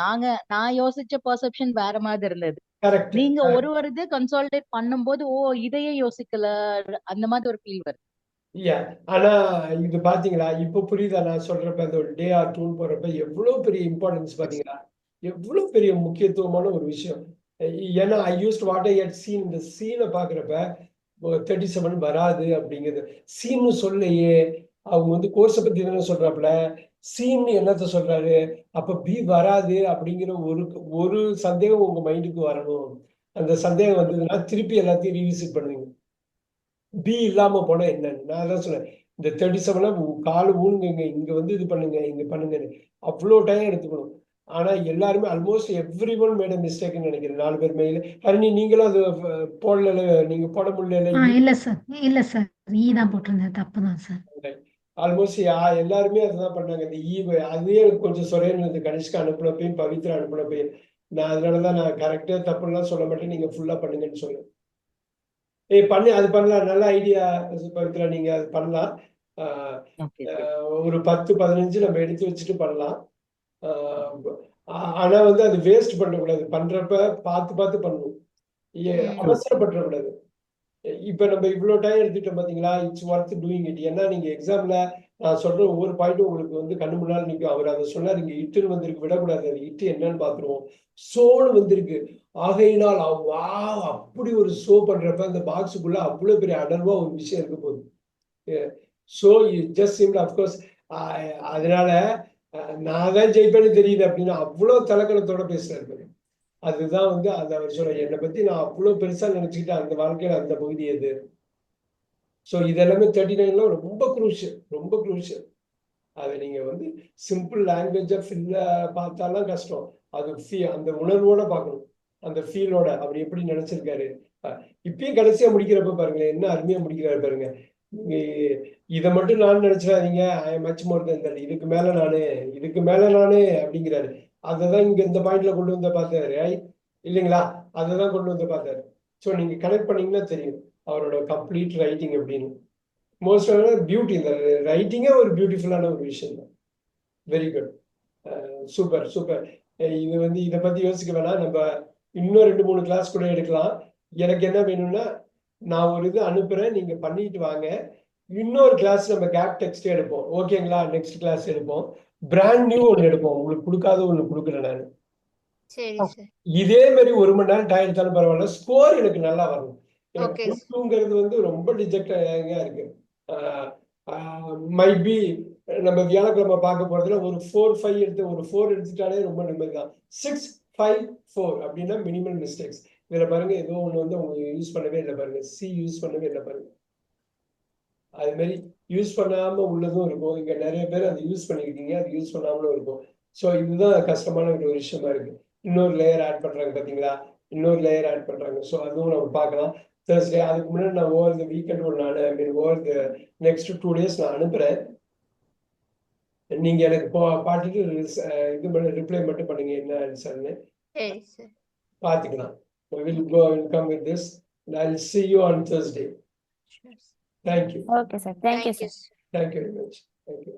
நான் யோசிச்ச பெர்செப்ஷன் வேற மாதிரி இருந்தது. கரெக்ட். நீங்க ஒரு இது கன்சாலிடேட் பண்ணும்போது ஓ இதையே யோசிக்கல அந்த மாதிரி ஒரு ஃபீல் வருது. ஆனா இது பாத்தீங்களா, இப்ப புரியுதா நான் சொல்றப்ப, இந்த ஒரு டே ஆர் டூல் போறப்ப எவ்வளவு பெரிய இம்பார்ட்டன்ஸ் பாத்தீங்களா, எவ்வளவு பெரிய முக்கியத்துவமான ஒரு விஷயம். ஏன்னா ஐ used what I had scene, இந்த சீனை பாக்குறப்ப 37 வராது அப்படிங்கிறது சீன்னு சொல்லையே. அவங்க வந்து கோர்ஸை பத்தி தானே சொல்றாப்புல, சீன் என்னத்த சொல்றாரு, அப்ப பி வராது அப்படிங்கிற ஒரு சந்தேகம் உங்க மைண்டுக்கு வரணும். அந்த சந்தேகம் வந்ததுன்னா திருப்பி எல்லாத்தையும் ரீவிசிட் பண்ணுவீங்க. பி இல்லாம போனா என்னன்னு நான் அதான் சொன்னேன். இந்த 37 கால் ஊனுங்க, இங்க வந்து இது பண்ணுங்க, இங்க பண்ணுங்க, அவ்வளோ டைம் எடுத்துக்கணும். ஆனா எல்லாருமே ஆல்மோஸ்ட் எவ்ரி ஒன் மேட் மிஸ்டேக்னு நினைக்கிறேன். 4 பேர் மேல ஹரிணி நீங்களும் அது போடல, நீங்க போட முடியல. இல்ல சார் ஈ தான் போட்டிருந்தேன், தப்பு தான் சார். ஆல்மோஸ்ட் எல்லாருமே அதுதான் பண்ணாங்க. இந்த ஈ அதே கொஞ்சம் சொரேன்னு இந்த கனிஷ்கா அனுப்புனப்பையும் பவித்ரா அனுப்புனப்பையும் நான் அதனாலதான் நான் கரெக்டா தப்புலாம் சொல்ல மாட்டேன், நீங்க ஃபுல்லா பண்ணுங்கன்னு சொல்லுவேன். பண்ணு, அது பண்ணலாம், நல்ல ஐடியா பவித்ரா, நீங்க அது பண்ணலாம். ஒரு 10-15 நம்ம எடுத்து வச்சுட்டு பண்ணலாம். ஆனா வந்து அது வேஸ்ட் பண்ணக்கூடாது, பண்றப்ப பார்த்து பண்ணணும், அவசரப்பட்டுறக்கூடாது. இப்ப நம்ம இவ்வளவு டைம் எடுத்துட்டோம் பாத்தீங்களா, இட்ஸ் ஒர்த் டூயிங் இட். ஏன்னா நீங்க எக்ஸாம்ல நான் சொல்ற ஒவ்வொரு பாயிண்ட்டும் உங்களுக்கு வந்து கண்ணு முன்னாள் நிற்கும். அவர் அதை சொன்னார், இங்க இட்டுன்னு வந்திருக்கு, விடக்கூடாது, அது இட்டு என்னன்னு பாத்துருவோம், சோன்னு வந்திருக்கு. ஆகையினால் அப்படி ஒரு ஷோ பண்றப்ப அந்த பாக்ஸுக்குள்ள அவ்வளவு பெரிய அடர்வா ஒரு விஷயம் இருக்க போகுது. So just simple of course. அதனால நான் தான் ஜெயிப்பேன்னு தெரியுது அப்படின்னு அவ்வளவு தலக்கணத்தோட பேசுறாரு. அதுதான் வந்து அதை அவர் சொல்ற, என்னை பத்தி நான் அவ்வளவு பெருசா நினைச்சுக்கிட்டேன் அந்த வாழ்க்கையில அந்த பகுதி எது. ஸோ இதெல்லாமே 39ல ரொம்ப குரூஷியல். அதை நீங்க வந்து சிம்பிள் லாங்குவேஜா பார்த்தாலாம் கஷ்டம். அது அந்த உணர்வோட பார்க்கணும், அந்த ஃபீலோட அவர் எப்படி நினைச்சிருக்காரு. இப்பயும் கடைசியா முடிக்கிறப்ப பாருங்க, என்ன அருமையா முடிக்கிறாரு பாருங்க. இதை மட்டும் நான் நினைச்சிடாதீங்க, I am much more than that, இதுக்கு மேல நானு அப்படிங்கிறாரு. அததான் இங்க இந்த பாயிண்ட்ல கொண்டு வந்து பார்த்தாரு இல்லைங்களா, அததான் கொண்டு வந்து பார்த்தாரு. ஸோ நீங்க கனெக்ட் பண்ணீங்கன்னா தெரியும் அவரோட கம்ப்ளீட் ரைட்டிங் எப்படின்னு. மோஸ்ட் பியூட்டி, இந்த ரைட்டிங்கே ஒரு பியூட்டிஃபுல்லான ஒரு விஷயம் தான். Very good, super. இது வந்து இதை பத்தி யோசிக்க வேணாம், நம்ம இன்னும் 2-3 கிளாஸ் கூட எடுக்கலாம். எனக்கு என்ன வேணும்னா, நான் ஒரு இது அனுப்புறேன், நீங்க பண்ணிட்டு வாங்க. இன்னொரு கிளாஸ் நம்ம கேப் டெக்ஸ்ட் எடுப்போம், ஓகேங்களா? நெக்ஸ்ட் கிளாஸ் எடுப்போம், பிராண்ட் நியூ ஒன்று எடுப்போம், உங்களுக்கு கொடுக்காத ஒன்று கொடுக்குறேன் நான். இதே மாதிரி 1 மணி நேரம் டைம் எடுத்தாலும் பரவாயில்ல, ஸ்கோர் எனக்கு நல்லா வரும். எனக்கு வந்து ரொம்ப டிஜெக்ட் இருக்கு. மைட் பி நம்ம வியாழக்கிழமை பார்க்க போறதுல ஒரு 4-5 எடுத்து, ஒரு 4 எடுத்துட்டாலே ரொம்ப நிம்மதி தான். 6-5-4 அப்படின்னா மினிமல் மிஸ்டேக்ஸ். இதுல பாருங்க, ஏதோ ஒண்ணு வந்து அவங்க யூஸ் பண்ணவே இல்லை பாருங்க, சி யூஸ் பண்ணவே இல்லை பாருங்க. அது மாதிரி யூஸ் பண்ணாம உள்ளதும் இருக்கும். இங்க நிறைய பேர் அதை யூஸ் பண்ணிருக்கீங்க, அது யூஸ் பண்ணாமலும் இருக்கும். ஸோ இதுதான் கஷ்டமான ஒரு விஷயமா இருக்கு. இன்னொரு லேயர் ஆட் பண்றாங்க பாத்தீங்களா, ஸோ அதுவும் நம்ம பார்க்கலாம் Thursday. அதுக்கு முன்னாடி நான் ஓவர் த வீக்கெண்ட் ஒரு நாள், ஓவர் த நெக்ஸ்ட் 2 days நான் அனுப்புறேன். நீங்க எனக்கு பார்த்துட்டு இது ரிப்ளை மட்டும் பண்ணுங்க, என்ன ஆன்சர்னு பார்த்துக்கலாம். We'll come with this and I'll see you on Thursday. Thank you. Okay, sir. Thank you, sir. Thank you very much. Thank you.